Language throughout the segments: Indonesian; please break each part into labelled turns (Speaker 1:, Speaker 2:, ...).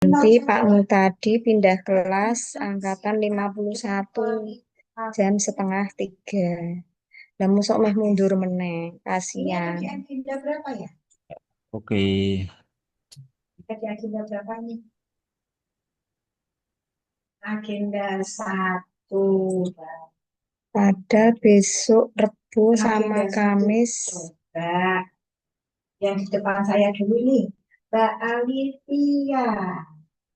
Speaker 1: Nanti Pak Mutadi pindah kelas angkatan 51 jam setengah 3. Lah mosok meh mundur meneh, kasihan. Agenda berapa ya?
Speaker 2: Oke,
Speaker 1: Di agenda berapa nih? Agenda 1. Padahal besok Rebo sama Kamis. Coba. Yang di depan saya dulu nih, Mbak Alivia.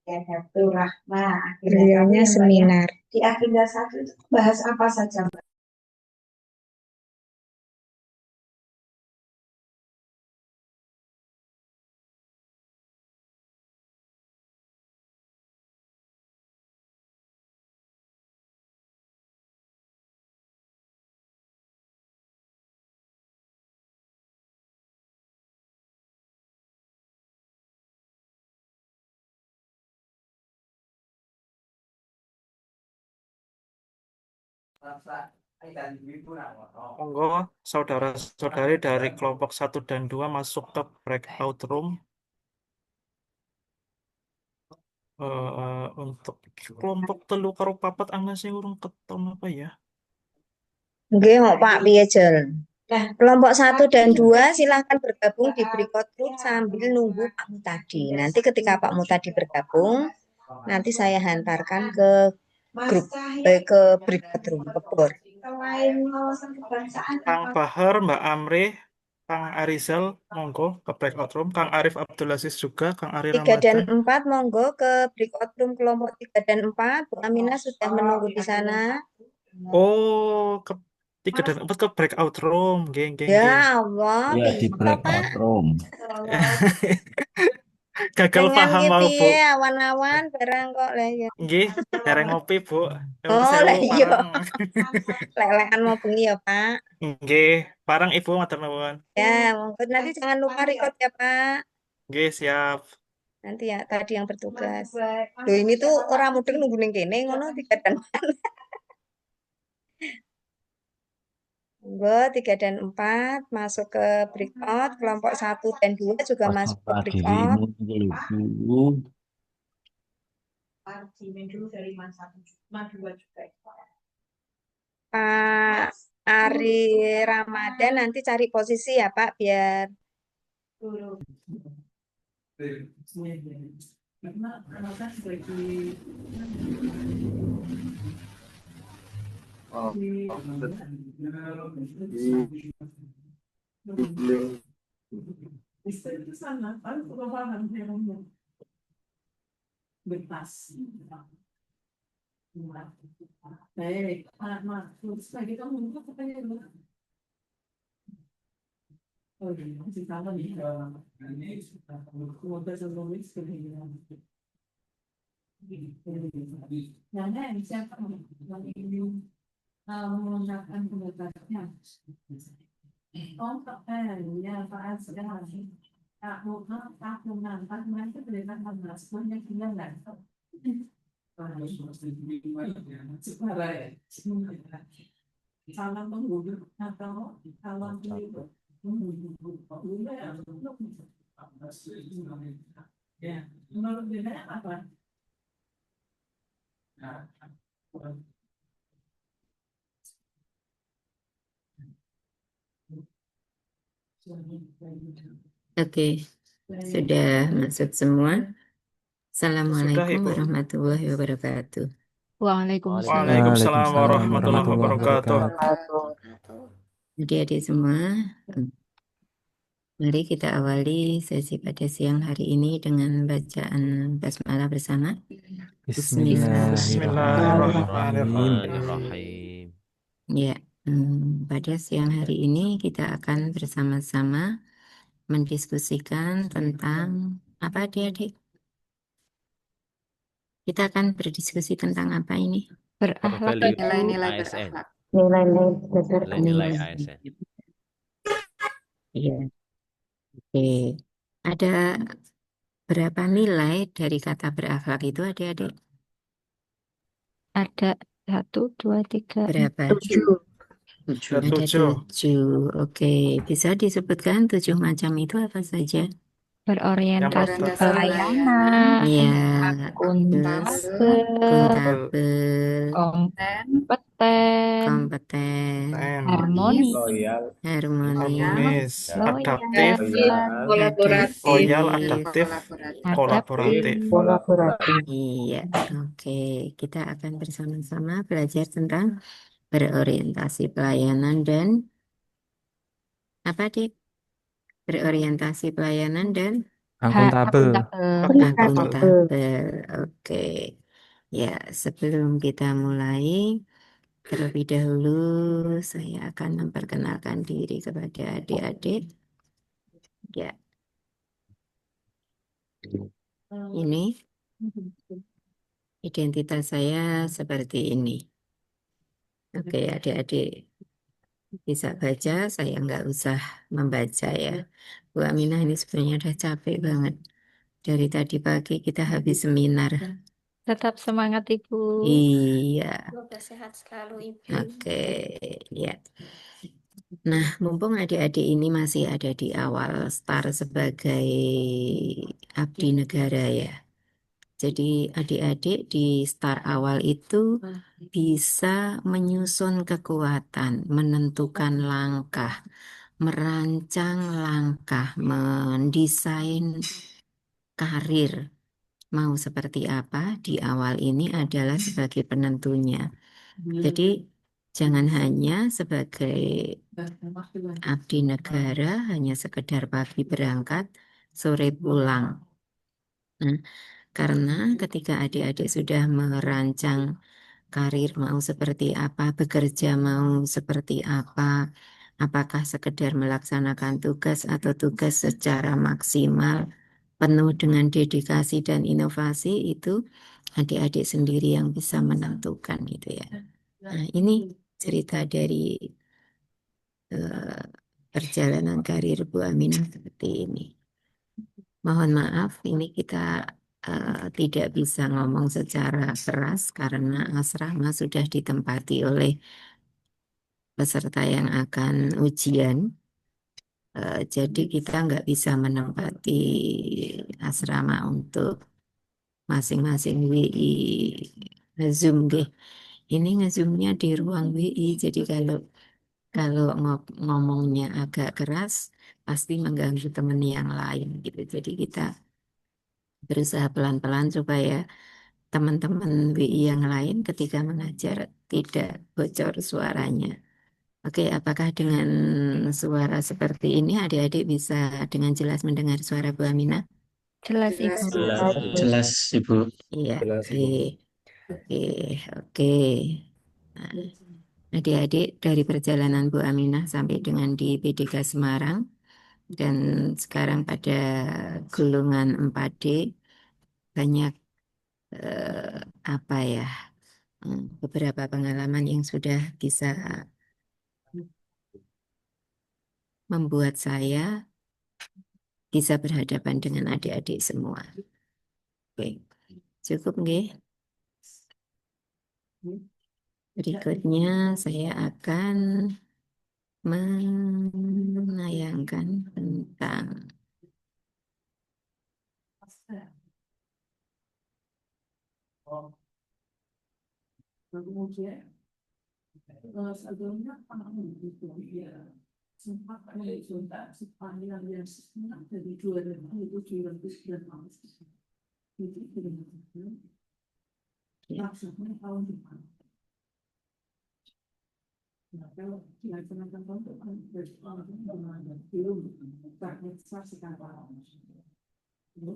Speaker 1: Ya, Abdul Rahman. Beliaunya seminar. Di agenda 1 itu bahas apa saja, Mbak?
Speaker 3: Monggo saudara-saudari dari kelompok 1 dan 2 masuk ke breakout room. Untuk kelompok telu karo papat ana sing urung keton apa ya?
Speaker 1: Nggih, kok Pak piye Jel? Nah, kelompok 1 dan 2 silahkan bergabung di breakout room sambil nunggu Pak Mutadi. Nanti ketika Pak Mutadi bergabung, nanti saya hantarkan ke grup, ke breakout room, ke board. Selain wawasan kebangsaan,
Speaker 3: Kang Bahar, Mbak Amri, Kang Arizal, monggo ke breakout room. Kang Arif Abdul Aziz juga, Kang Ari
Speaker 1: 3 dan
Speaker 3: Ramadan.
Speaker 1: 4 monggo ke breakout room kelompok 3 dan 4. Bu Aminah sudah menunggu di sana.
Speaker 3: Oh, ke 3 dan 4 ke breakout room, geng, geng,
Speaker 1: Ya
Speaker 3: geng.
Speaker 1: Allah,
Speaker 2: ya di
Speaker 1: bisa Pak.
Speaker 2: breakout room.
Speaker 3: Gagal
Speaker 1: Dengan
Speaker 3: paham mau Bu.
Speaker 1: piye awan-awan barang kok lah ya.
Speaker 3: Nggih, dereng ngopi Bu. Nyuwun
Speaker 1: Oh,
Speaker 3: sewu
Speaker 1: lah iya.
Speaker 3: parang.
Speaker 1: Lelekan mau bengi ya, Pak.
Speaker 3: Nggih, parang Ibu matur nuwun.
Speaker 1: Ya, monggo nanti jangan lupa record ya, Pak.
Speaker 3: Nggih, siap.
Speaker 1: Nanti ya tadi yang bertugas. Loh, ini tuh orang mudeng nunggu ning kene ngono 3 dan 4. Monggo 3 dan 4 masuk ke breakout, kelompok 1 dan 2 juga masuk ke
Speaker 2: Peserta
Speaker 1: breakout.
Speaker 2: dirimu dulu.
Speaker 1: Pak Ari Ramadan nanti cari posisi ya, Pak, biar
Speaker 4: Oke, sudah masuk semua.
Speaker 3: Sudah,
Speaker 4: Assalamualaikum
Speaker 3: Ibu.
Speaker 4: warahmatullahi wabarakatuh.
Speaker 5: Waalaikumsalam.
Speaker 3: Waalaikumsalam warahmatullahi
Speaker 2: warahmatullahi
Speaker 3: wabarakatuh.
Speaker 4: Adik-adik semua, mari kita awali sesi pada siang hari ini dengan bacaan basmalah bersama.
Speaker 3: Bismillahirrahmanirrahim.
Speaker 5: Bismillahirrahmanirrahim.
Speaker 4: Ya, pada siang hari ini kita akan bersama-sama mendiskusikan tentang apa adik-adik? Kita akan berdiskusi tentang apa ini?
Speaker 5: Berakhlak dan nilai-nilai ASN.
Speaker 1: nilai-nilai dasar
Speaker 5: Nilai-nilai ASN.
Speaker 4: Iya, oke. Ada berapa nilai dari kata berakhlak itu adik-adik?
Speaker 5: Ada 1, 2, 3,
Speaker 4: Berapa?
Speaker 5: 7.
Speaker 4: Ada 7. Oke, bisa disebutkan 7 macam itu apa saja?
Speaker 5: Berorientasi
Speaker 3: pertama.
Speaker 5: pelayanan,
Speaker 4: Ya,
Speaker 5: akuntabel,
Speaker 3: Akuntabel,
Speaker 5: kompeten,
Speaker 4: kompeten,
Speaker 5: harmonis,
Speaker 4: harmonis,
Speaker 3: adaptif, loyal, adaptif, kolaboratif.
Speaker 5: kolaboratif.
Speaker 4: Iya, oke. Kita akan bersama-sama belajar tentang berorientasi pelayanan dan apa, Dik? Berorientasi pelayanan dan
Speaker 2: Akuntabel.
Speaker 4: akuntabel. Oke. Ya, sebelum kita mulai, terlebih dahulu saya akan memperkenalkan diri kepada adik-adik. Ya, ini identitas saya seperti ini. Oke, adik-adik bisa baca, saya nggak usah membaca ya. Bu Aminah ini sebenarnya udah capek banget. Dari tadi pagi kita habis seminar.
Speaker 5: Tetap semangat Ibu.
Speaker 4: Iya,
Speaker 5: Sehat selalu Ibu.
Speaker 4: oke, ya. Nah, mumpung adik-adik ini masih ada di awal start sebagai abdi negara ya. Jadi adik-adik di start awal itu bisa menyusun kekuatan, menentukan langkah, merancang langkah, mendesain karir. Mau seperti apa di awal ini adalah sebagai penentunya. Jadi jangan hanya sebagai abdi negara, hanya sekedar pagi berangkat, sore pulang. Nah, karena ketika adik-adik sudah merancang karir mau seperti apa, bekerja mau seperti apa, apakah sekedar melaksanakan tugas atau tugas secara maksimal, penuh dengan dedikasi dan inovasi, itu adik-adik sendiri yang bisa menentukan gitu ya. Nah, ini cerita dari eh, perjalanan karir Bu Aminah seperti ini. Mohon maaf, ini kita tidak bisa ngomong secara keras karena asrama sudah ditempati oleh peserta yang akan ujian. Jadi kita nggak bisa menempati asrama untuk masing-masing WI nge-zoom nggih. Ini nge-zoomnya di ruang WI, jadi kalau kalau ngomongnya agak keras pasti mengganggu teman yang lain gitu. Jadi kita berusaha pelan-pelan supaya teman-teman WI yang lain ketika mengajar tidak bocor suaranya. Oke, apakah dengan suara seperti ini adik-adik bisa dengan jelas mendengar suara Bu Aminah?
Speaker 5: Jelas Ibu.
Speaker 2: Jelas, Ibu.
Speaker 4: Iya, oke. Oke, oke. Nah, adik-adik dari perjalanan Bu Aminah sampai dengan di PDK Semarang dan sekarang pada golongan 4D banyak apa ya, beberapa pengalaman yang sudah bisa membuat saya bisa berhadapan dengan adik-adik semua. Oke, cukup nggih? Berikutnya saya akan menayangkan tentang ya,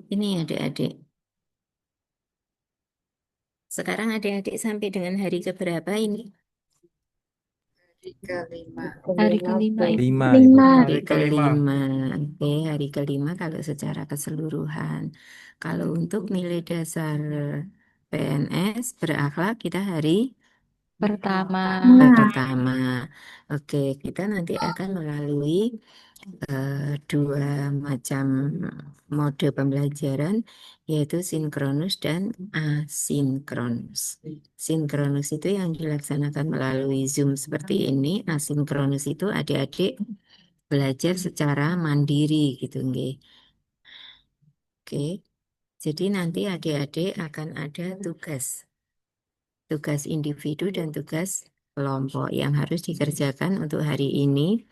Speaker 4: ini adik-adik. Sekarang adik-adik sampai dengan hari keberapa ini?
Speaker 5: Hari kelima Ibu.
Speaker 2: 5, Ibu.
Speaker 4: Hari
Speaker 3: Hari kelima.
Speaker 4: kelima. Oke, hari kelima kalau secara keseluruhan. Kalau untuk nilai dasar PNS berakhlak kita hari
Speaker 5: Pertama.
Speaker 4: pertama. Oke, kita nanti akan melalui dua macam mode pembelajaran, yaitu sinkronus dan asinkronus. Sinkronus itu yang dilaksanakan melalui Zoom seperti ini, asinkronus itu adik-adik belajar secara mandiri gitu nggih. Oke. Jadi nanti adik-adik akan ada tugas individu dan tugas kelompok yang harus dikerjakan untuk hari ini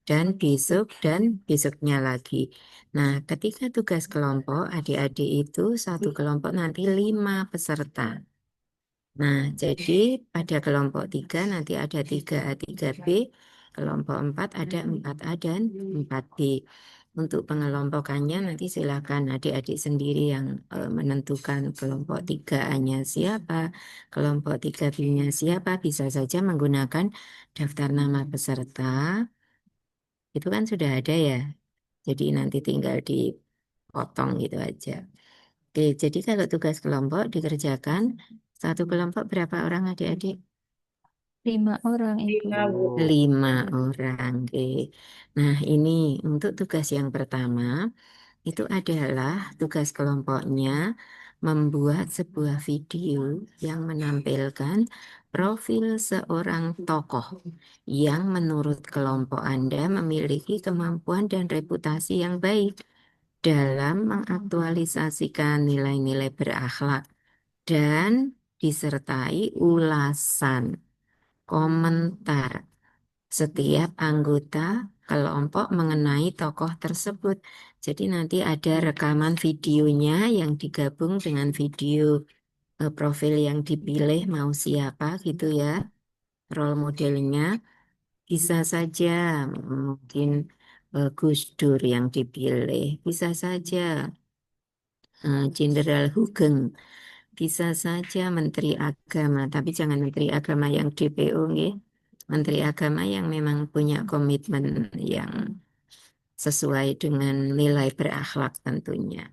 Speaker 4: dan besok dan besoknya lagi. Nah, ketika tugas kelompok, adik-adik itu satu kelompok nanti 5 peserta. Nah, jadi pada kelompok 3 nanti ada 3A, 3B, kelompok 4 ada 4A dan 4B. Untuk pengelompokannya nanti silakan adik-adik sendiri yang menentukan kelompok 3A-nya siapa, kelompok 3B-nya siapa, bisa saja menggunakan daftar nama peserta. Itu kan sudah ada ya. Jadi nanti tinggal dipotong gitu aja. Oke, jadi kalau tugas kelompok dikerjakan, satu kelompok berapa orang adik-adik?
Speaker 5: 5 orang, Ibu.
Speaker 4: 5 orang. Oke. Nah, ini untuk tugas yang pertama, itu adalah tugas kelompoknya membuat sebuah video yang menampilkan profil seorang tokoh yang menurut kelompok Anda memiliki kemampuan dan reputasi yang baik dalam mengaktualisasikan nilai-nilai berakhlak dan disertai ulasan, komentar setiap anggota kelompok mengenai tokoh tersebut. Jadi nanti ada rekaman videonya yang digabung dengan video profil yang dipilih mau siapa gitu ya, role modelnya. Bisa saja mungkin Gus Dur yang dipilih, bisa saja Jenderal Hugeng, bisa saja Menteri Agama, tapi jangan Menteri Agama yang DPO, nggih. Menteri Agama yang memang punya komitmen yang sesuai dengan nilai berakhlak tentunya.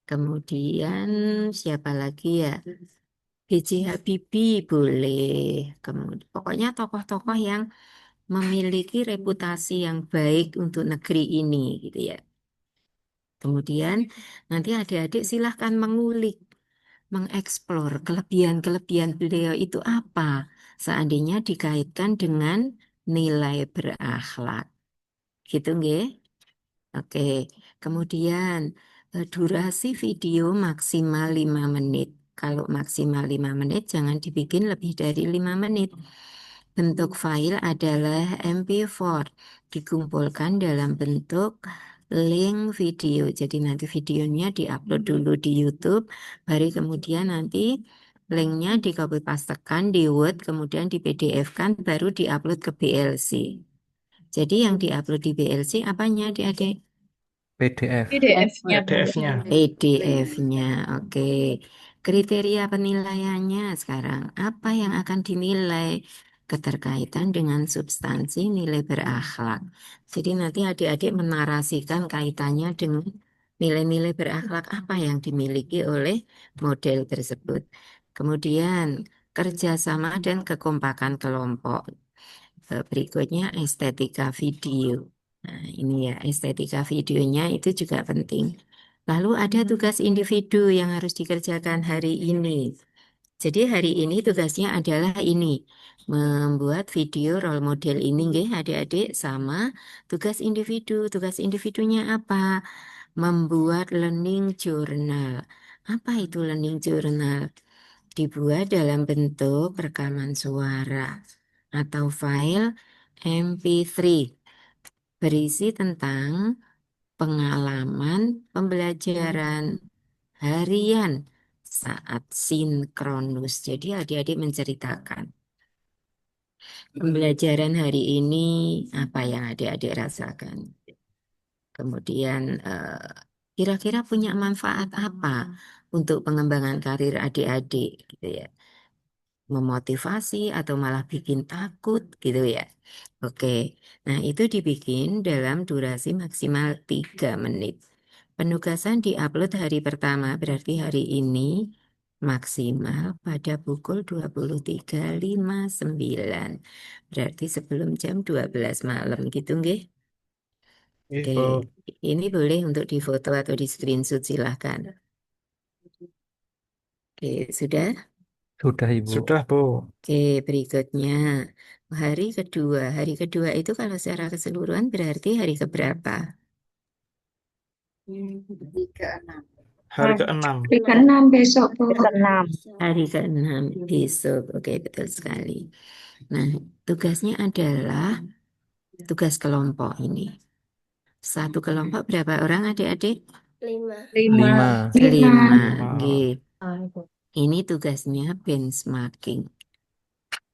Speaker 4: Kemudian siapa lagi ya? B.J. Habibie boleh. Kemudian pokoknya tokoh-tokoh yang memiliki reputasi yang baik untuk negeri ini gitu ya. Kemudian nanti adik-adik silahkan mengulik, mengeksplor kelebihan-kelebihan beliau itu apa seandainya dikaitkan dengan nilai berakhlak. Gitu nggih? Oke. Kemudian durasi video maksimal 5 menit. Kalau maksimal 5 menit jangan dibikin lebih dari 5 menit. Bentuk file adalah MP4, dikumpulkan dalam bentuk link video. Jadi nanti videonya diupload dulu di YouTube, baru kemudian nanti linknya di copy pastekan di Word, kemudian di PDF-kan, baru diupload ke BLC. Jadi yang diupload di BLC apanya adik-adik?
Speaker 2: PDF.
Speaker 5: PDF-nya, Bu.
Speaker 3: PDF-nya.
Speaker 4: PDF-nya, oke. Kriteria penilaiannya sekarang, apa yang akan dinilai? Keterkaitan dengan substansi nilai berakhlak. Jadi nanti adik-adik menarasikan kaitannya dengan nilai-nilai berakhlak apa yang dimiliki oleh model tersebut. Kemudian kerjasama dan kekompakan kelompok. Berikutnya estetika video. Nah, ini ya estetika videonya itu juga penting. Lalu ada tugas individu yang harus dikerjakan hari ini. Jadi hari ini tugasnya adalah ini, membuat video role model ini nggih adik-adik sama tugas individu. Tugas individunya apa? Membuat learning journal. Apa itu learning journal? Dibuat dalam bentuk rekaman suara atau file MP3 berisi tentang pengalaman pembelajaran harian saat sinkronus. Jadi adik-adik menceritakan pembelajaran hari ini apa yang adik-adik rasakan. Kemudian kira-kira punya manfaat apa untuk pengembangan karir adik-adik gitu ya. Memotivasi atau malah bikin takut gitu ya. Oke, nah itu dibikin dalam durasi maksimal 3 menit. Penugasan diupload hari pertama, berarti hari ini maksimal pada pukul 23.59. Berarti sebelum jam 12 malam gitu nggih. Oke,
Speaker 3: Bu.
Speaker 4: ini boleh untuk difoto atau di screenshot silahkan. Oke, sudah?
Speaker 2: Sudah, Ibu.
Speaker 3: Sudah, Bu.
Speaker 4: Oke, berikutnya hari kedua. Hari kedua itu kalau secara keseluruhan berarti hari keberapa?
Speaker 5: 36.
Speaker 3: Hari ke-6.
Speaker 6: Hari ke-6 besok, Bu.
Speaker 1: Keenam.
Speaker 4: Hari ke-6 besok. Oke, betul sekali. Nah, tugasnya adalah tugas kelompok ini. Satu kelompok berapa orang adik-adik?
Speaker 6: 5.
Speaker 2: 5.
Speaker 4: 5.
Speaker 3: Lima.
Speaker 4: Nggih. Ini tugasnya benchmarking.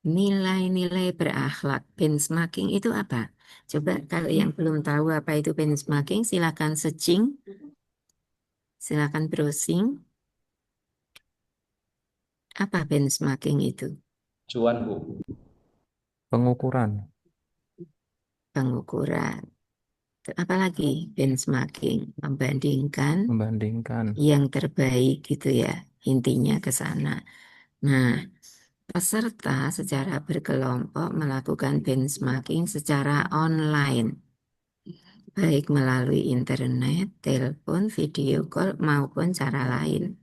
Speaker 4: Nilai-nilai berakhlak. Benchmarking itu apa? Coba kalau yang belum tahu apa itu benchmarking, silakan searching, silakan browsing. Apa benchmarking itu?
Speaker 7: Cuan, Bu.
Speaker 2: Pengukuran.
Speaker 4: Pengukuran. Apalagi benchmarking, membandingkan
Speaker 2: Membandingkan.
Speaker 4: yang terbaik gitu ya. Intinya ke sana. Nah, peserta secara berkelompok melakukan benchmarking secara online, baik melalui internet, telepon, video call, maupun cara lain.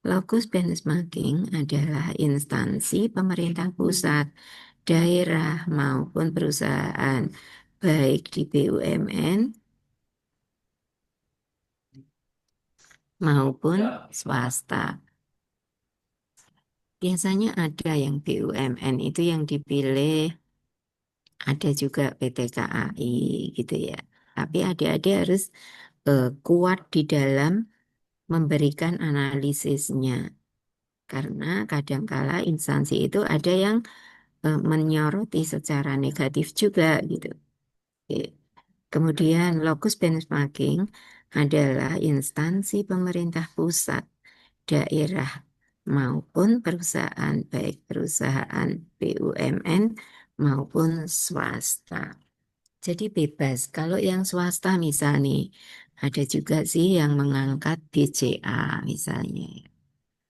Speaker 4: Lokus benchmarking adalah instansi pemerintah pusat, daerah, maupun perusahaan, baik di BUMN maupun swasta. Biasanya ada yang BUMN itu yang dipilih, ada juga PT KAI gitu ya. Tapi adik-adik harus kuat di dalam memberikan analisisnya. Karena kadangkala instansi itu ada yang menyoroti secara negatif juga gitu. Oke. Kemudian lokus benchmarking adalah instansi pemerintah pusat, daerah maupun perusahaan, baik perusahaan BUMN maupun swasta. Jadi bebas. Kalau yang swasta misalnya nih, ada juga sih yang mengangkat BCA misalnya.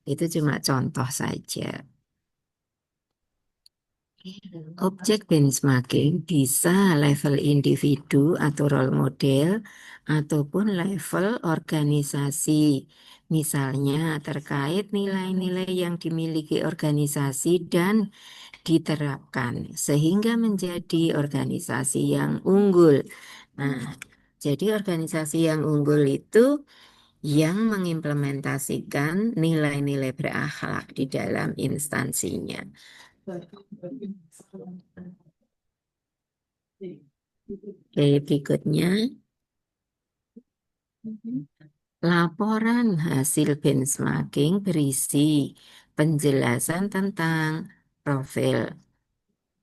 Speaker 4: Itu cuma contoh saja. Objek benchmarking bisa level individu atau role model ataupun level organisasi. Misalnya terkait nilai-nilai yang dimiliki organisasi dan diterapkan sehingga menjadi organisasi yang unggul. Nah, jadi organisasi yang unggul itu yang mengimplementasikan nilai-nilai berakhlak di dalam instansinya. Oke, berikutnya laporan hasil benchmarking berisi penjelasan tentang profil,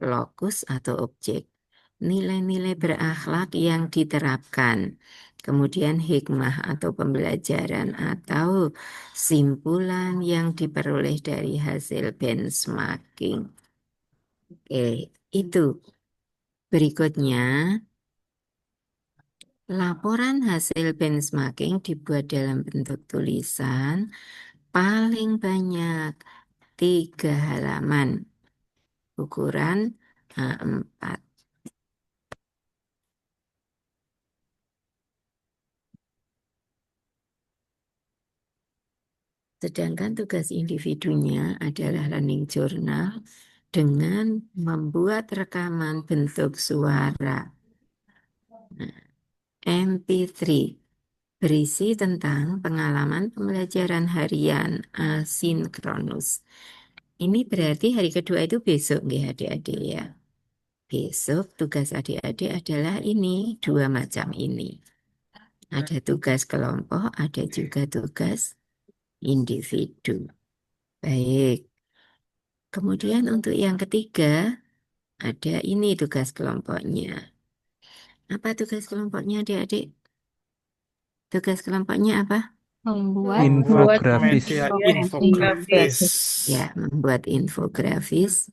Speaker 4: lokus atau objek, nilai-nilai berakhlak yang diterapkan, kemudian hikmah atau pembelajaran atau simpulan yang diperoleh dari hasil benchmarking. Oke, itu. Berikutnya, laporan hasil benchmarking dibuat dalam bentuk tulisan paling banyak 3 halaman, ukuran A4. Sedangkan tugas individunya adalah learning journal dengan membuat rekaman bentuk suara MP3 berisi tentang pengalaman pembelajaran harian asinkronus. Ini berarti hari kedua itu besok nggih adik-adik ya. Besok tugas adik-adik adalah ini, 2 macam ini. Ada tugas kelompok, ada juga tugas individu. Baik. Kemudian untuk yang ketiga, ada ini tugas kelompoknya. Apa tugas kelompoknya adik-adik? Tugas kelompoknya apa?
Speaker 5: Membuat
Speaker 2: Infografis.
Speaker 3: Media infografis.
Speaker 4: Ya, membuat infografis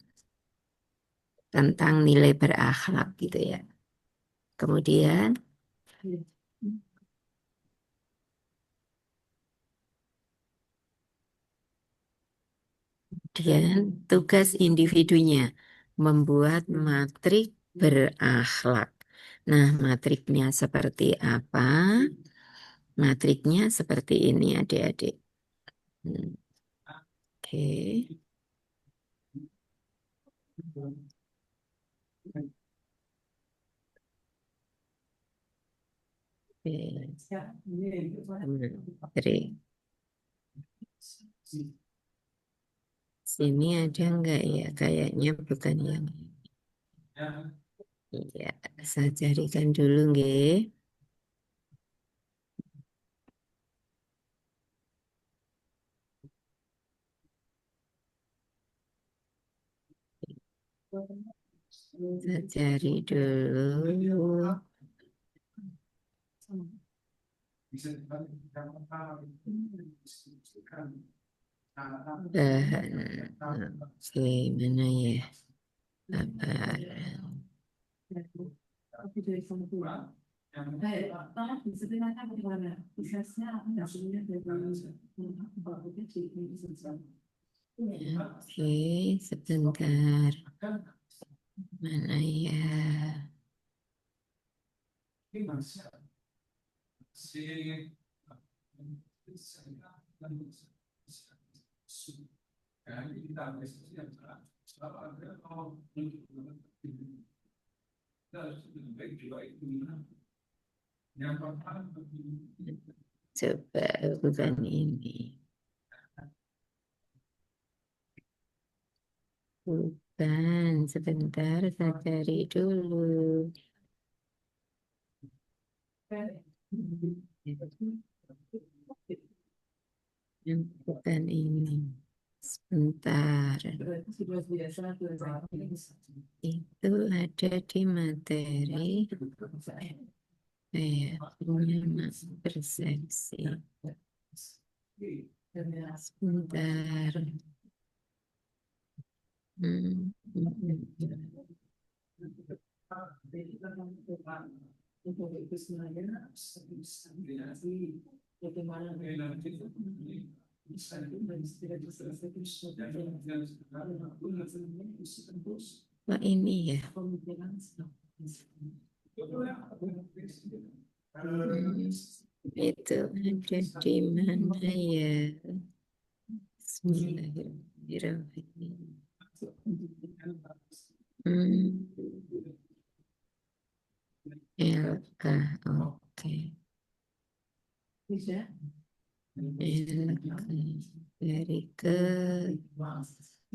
Speaker 4: tentang nilai berakhlak gitu ya. Kemudian tugas individunya membuat matrik berakhlak. Nah, matriknya seperti apa? Matriknya seperti ini adik-adik. Oke. Oke. Matrik. Sini ada enggak ya? Kayaknya bukan yang ini. Iya, saya carikan dulu nggih. Saya cari dulu. Bahan. Oke, mana ya? Paparan. Oke, sebentar. Mana ya? Coba bukan ini. Bukan, sebentar saya cari dulu. Yang bukan ini. Sebentar. Itu ada di materi. Punya persepsi. Sebentar. Wah, ini ya. Itu ada di mana ya? Bismillahirrahmanirrahim. LK, oke. LK dari ke 4.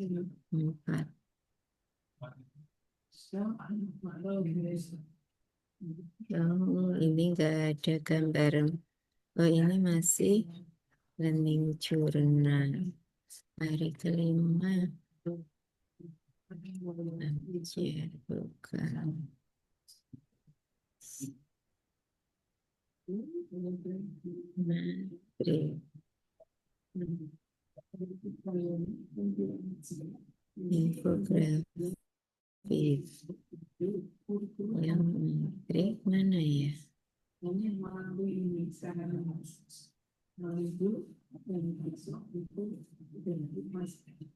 Speaker 4: Oh, ini enggak ada gambar. Oh, ini masih learning journal. Hari kelima. Anjir, bukan. Matrik. Infografis. Yang matrik mana ya?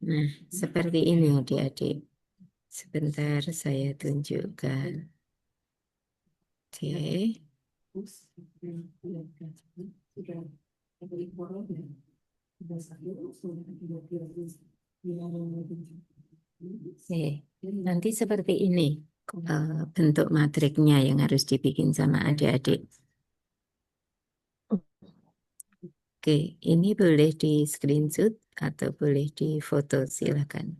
Speaker 4: Nah, seperti ini adik-adik. Sebentar saya tunjukkan. Oke. Nanti seperti ini bentuk matriknya yang harus dibikin sama adik-adik. Oke, ini boleh di screenshot atau boleh di foto, silakan.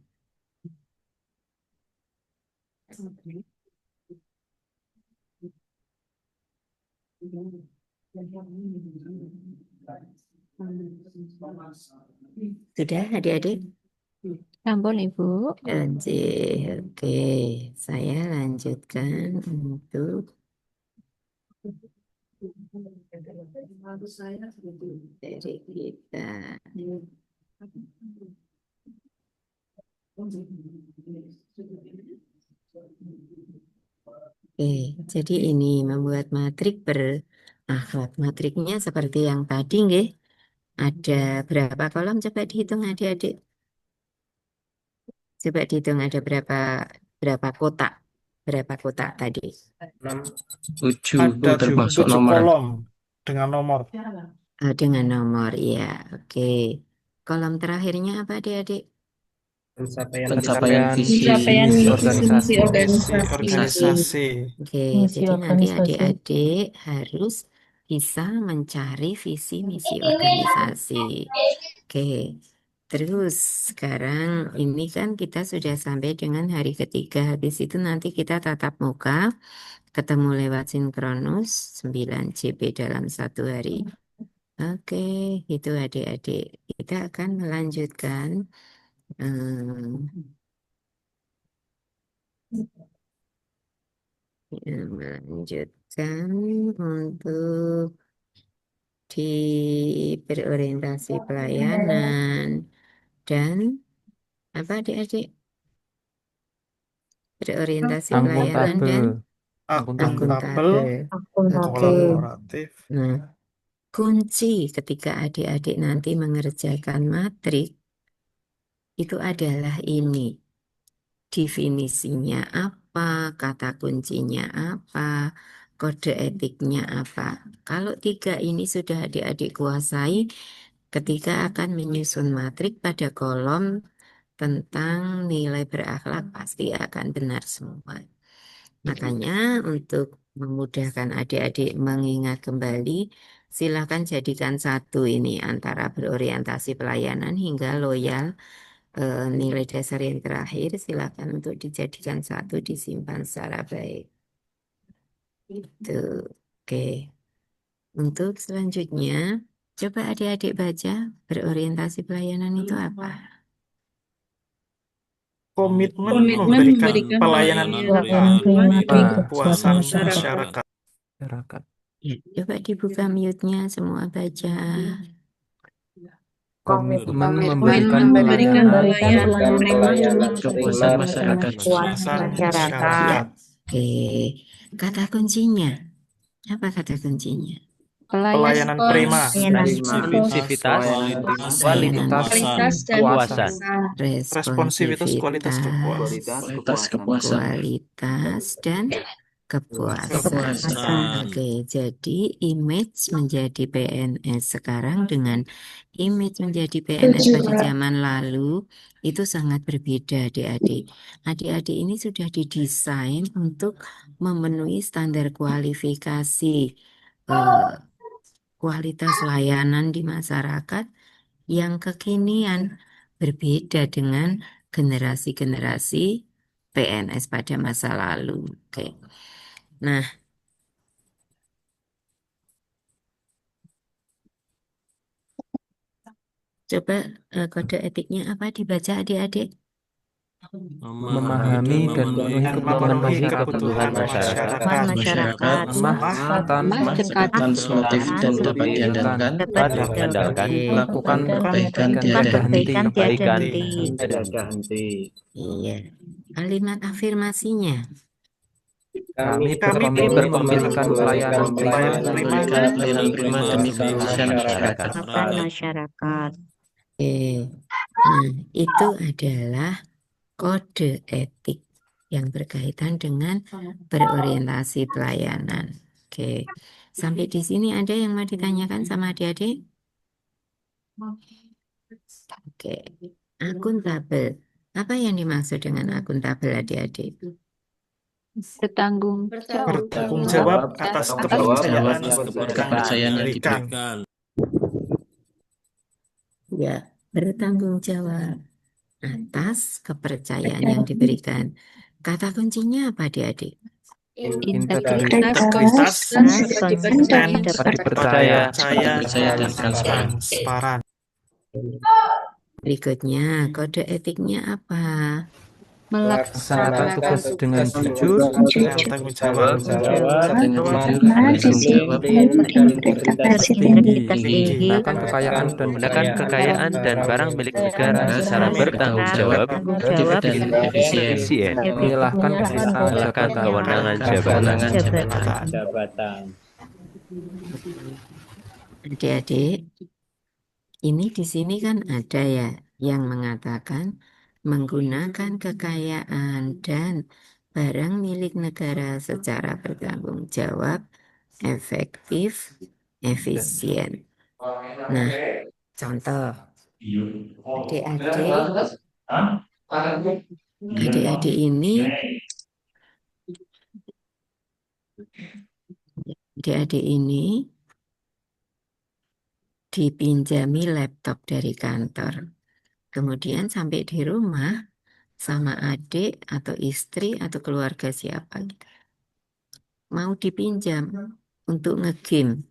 Speaker 4: Sudah adik-adik?
Speaker 5: Ampun Ibu.
Speaker 4: Oke, saya lanjutkan untuk dari kita. Oke, jadi ini membuat matrik berakhlak. Matriknya seperti yang tadi, nggih. Ada berapa kolom? Coba dihitung adik-adik. Coba dihitung ada berapa kotak? Berapa kotak tadi?
Speaker 2: 7
Speaker 3: Ada
Speaker 2: termasuk
Speaker 3: 7
Speaker 2: nomor.
Speaker 3: kolom dengan nomor.
Speaker 4: Dengan nomor, ya. Oke. Kolom terakhirnya apa adik-adik?
Speaker 2: Pencapaian visi
Speaker 5: Organisasi.
Speaker 3: Organisasi.
Speaker 4: Oke,
Speaker 5: Misi
Speaker 4: jadi nanti
Speaker 5: organisasi.
Speaker 4: adik-adik harus bisa mencari visi misi organisasi. Oke, terus sekarang ini kan kita sudah sampai dengan hari ketiga. Habis itu nanti kita tatap muka, ketemu lewat sinkronus 9 JP dalam satu hari. Oke, itu adik-adik. Kita akan melanjutkan untuk di berorientasi pelayanan dan apa adik-adik? Berorientasi pelayanan dan
Speaker 3: Akuntabel,
Speaker 4: akuntabel. Oke.
Speaker 3: kolaboratif.
Speaker 4: Nah, kunci ketika adik-adik nanti mengerjakan matrik itu adalah ini. Definisinya apa, kata kuncinya apa, kode etiknya apa. Kalau tiga ini sudah adik-adik kuasai, ketika akan menyusun matrik pada kolom tentang nilai berakhlak pasti akan benar semua. Makanya untuk memudahkan adik-adik mengingat kembali, silakan jadikan satu ini antara berorientasi pelayanan hingga loyal. Nilai dasar yang terakhir silakan untuk dijadikan satu, disimpan secara baik. Itu. Oke. Untuk selanjutnya, coba adik-adik baca berorientasi pelayanan itu apa?
Speaker 3: Komitmen
Speaker 5: Komitmen
Speaker 3: memberikan
Speaker 5: memberikan
Speaker 3: pelayanan
Speaker 5: pelayanan
Speaker 3: prima
Speaker 5: prima
Speaker 3: bagi
Speaker 5: bagi
Speaker 3: kepuasan
Speaker 5: masyarakat.
Speaker 3: masyarakat.
Speaker 4: Ya, coba dibuka mute-nya semua baca.
Speaker 2: Komitmen
Speaker 5: Memberikan
Speaker 2: memberikan
Speaker 5: pelayanan prima bagi
Speaker 2: kepuasan masyarakat.
Speaker 3: Kepuasan masyarakat.
Speaker 4: Oke, kata kuncinya. Apa kata kuncinya?
Speaker 3: Pelayanan prima.
Speaker 2: Responsivitas,
Speaker 5: Kualitas dan
Speaker 2: kepuasan.
Speaker 3: Responsivitas, kualitas, kepuasan.
Speaker 4: Kualitas dan kepuasan. Oke, jadi image menjadi PNS sekarang dengan image menjadi PNS pada zaman lalu itu sangat berbeda, adik-adik. Adik-adik ini sudah didesain untuk memenuhi standar kualifikasi kualitas layanan di masyarakat yang kekinian, berbeda dengan generasi-generasi PNS pada masa lalu. Oke. Nah, coba kode etiknya apa dibaca adik-adik?
Speaker 2: Memahami dan memenuhi kebutuhan masyarakat.
Speaker 5: Masyarakat
Speaker 2: Motif dan dapat diandalkan.
Speaker 4: Melakukan
Speaker 2: perbaikan
Speaker 4: tiada
Speaker 2: henti.
Speaker 4: Iya. Kalimat afirmasinya.
Speaker 2: Kami berkomitmen
Speaker 3: pelayanan
Speaker 2: prima demi kepuasan masyarakat.
Speaker 5: masyarakat.
Speaker 4: Oke. Nah, itu adalah kode etik yang berkaitan dengan berorientasi pelayanan. Oke. Sampai di sini ada yang mau ditanyakan sama adik-adik? Oke. Akuntabel. Apa yang dimaksud dengan akuntabel adik-adik?
Speaker 5: Bertanggung
Speaker 3: Bertanggung jawab atas kepercayaan yang diberikan.
Speaker 4: Ya, bertanggung jawab atas kepercayaan yang diberikan. Kata kuncinya apa adik-adik?
Speaker 3: Integritas
Speaker 5: dan
Speaker 2: Dipercaya
Speaker 3: dan transparan.
Speaker 4: Berikutnya, kode etiknya apa?
Speaker 2: Melaksanakan tugas dengan jujur,
Speaker 3: Tanggung jawab
Speaker 2: tinggi, menggunakan kekayaan dan barang milik negara secara bertanggung jawab, dan efisien, menyalahkan kewenangan jabatan.
Speaker 4: Adik-adik, ini di sini kan ada ya yang mengatakan menggunakan kekayaan dan barang milik negara secara bertanggung jawab, efektif, efisien. Nah, contoh, adik-adik ini dipinjami laptop dari kantor. Kemudian sampai di rumah sama adik atau istri atau keluarga siapa gitu. Mau dipinjam untuk ngegame.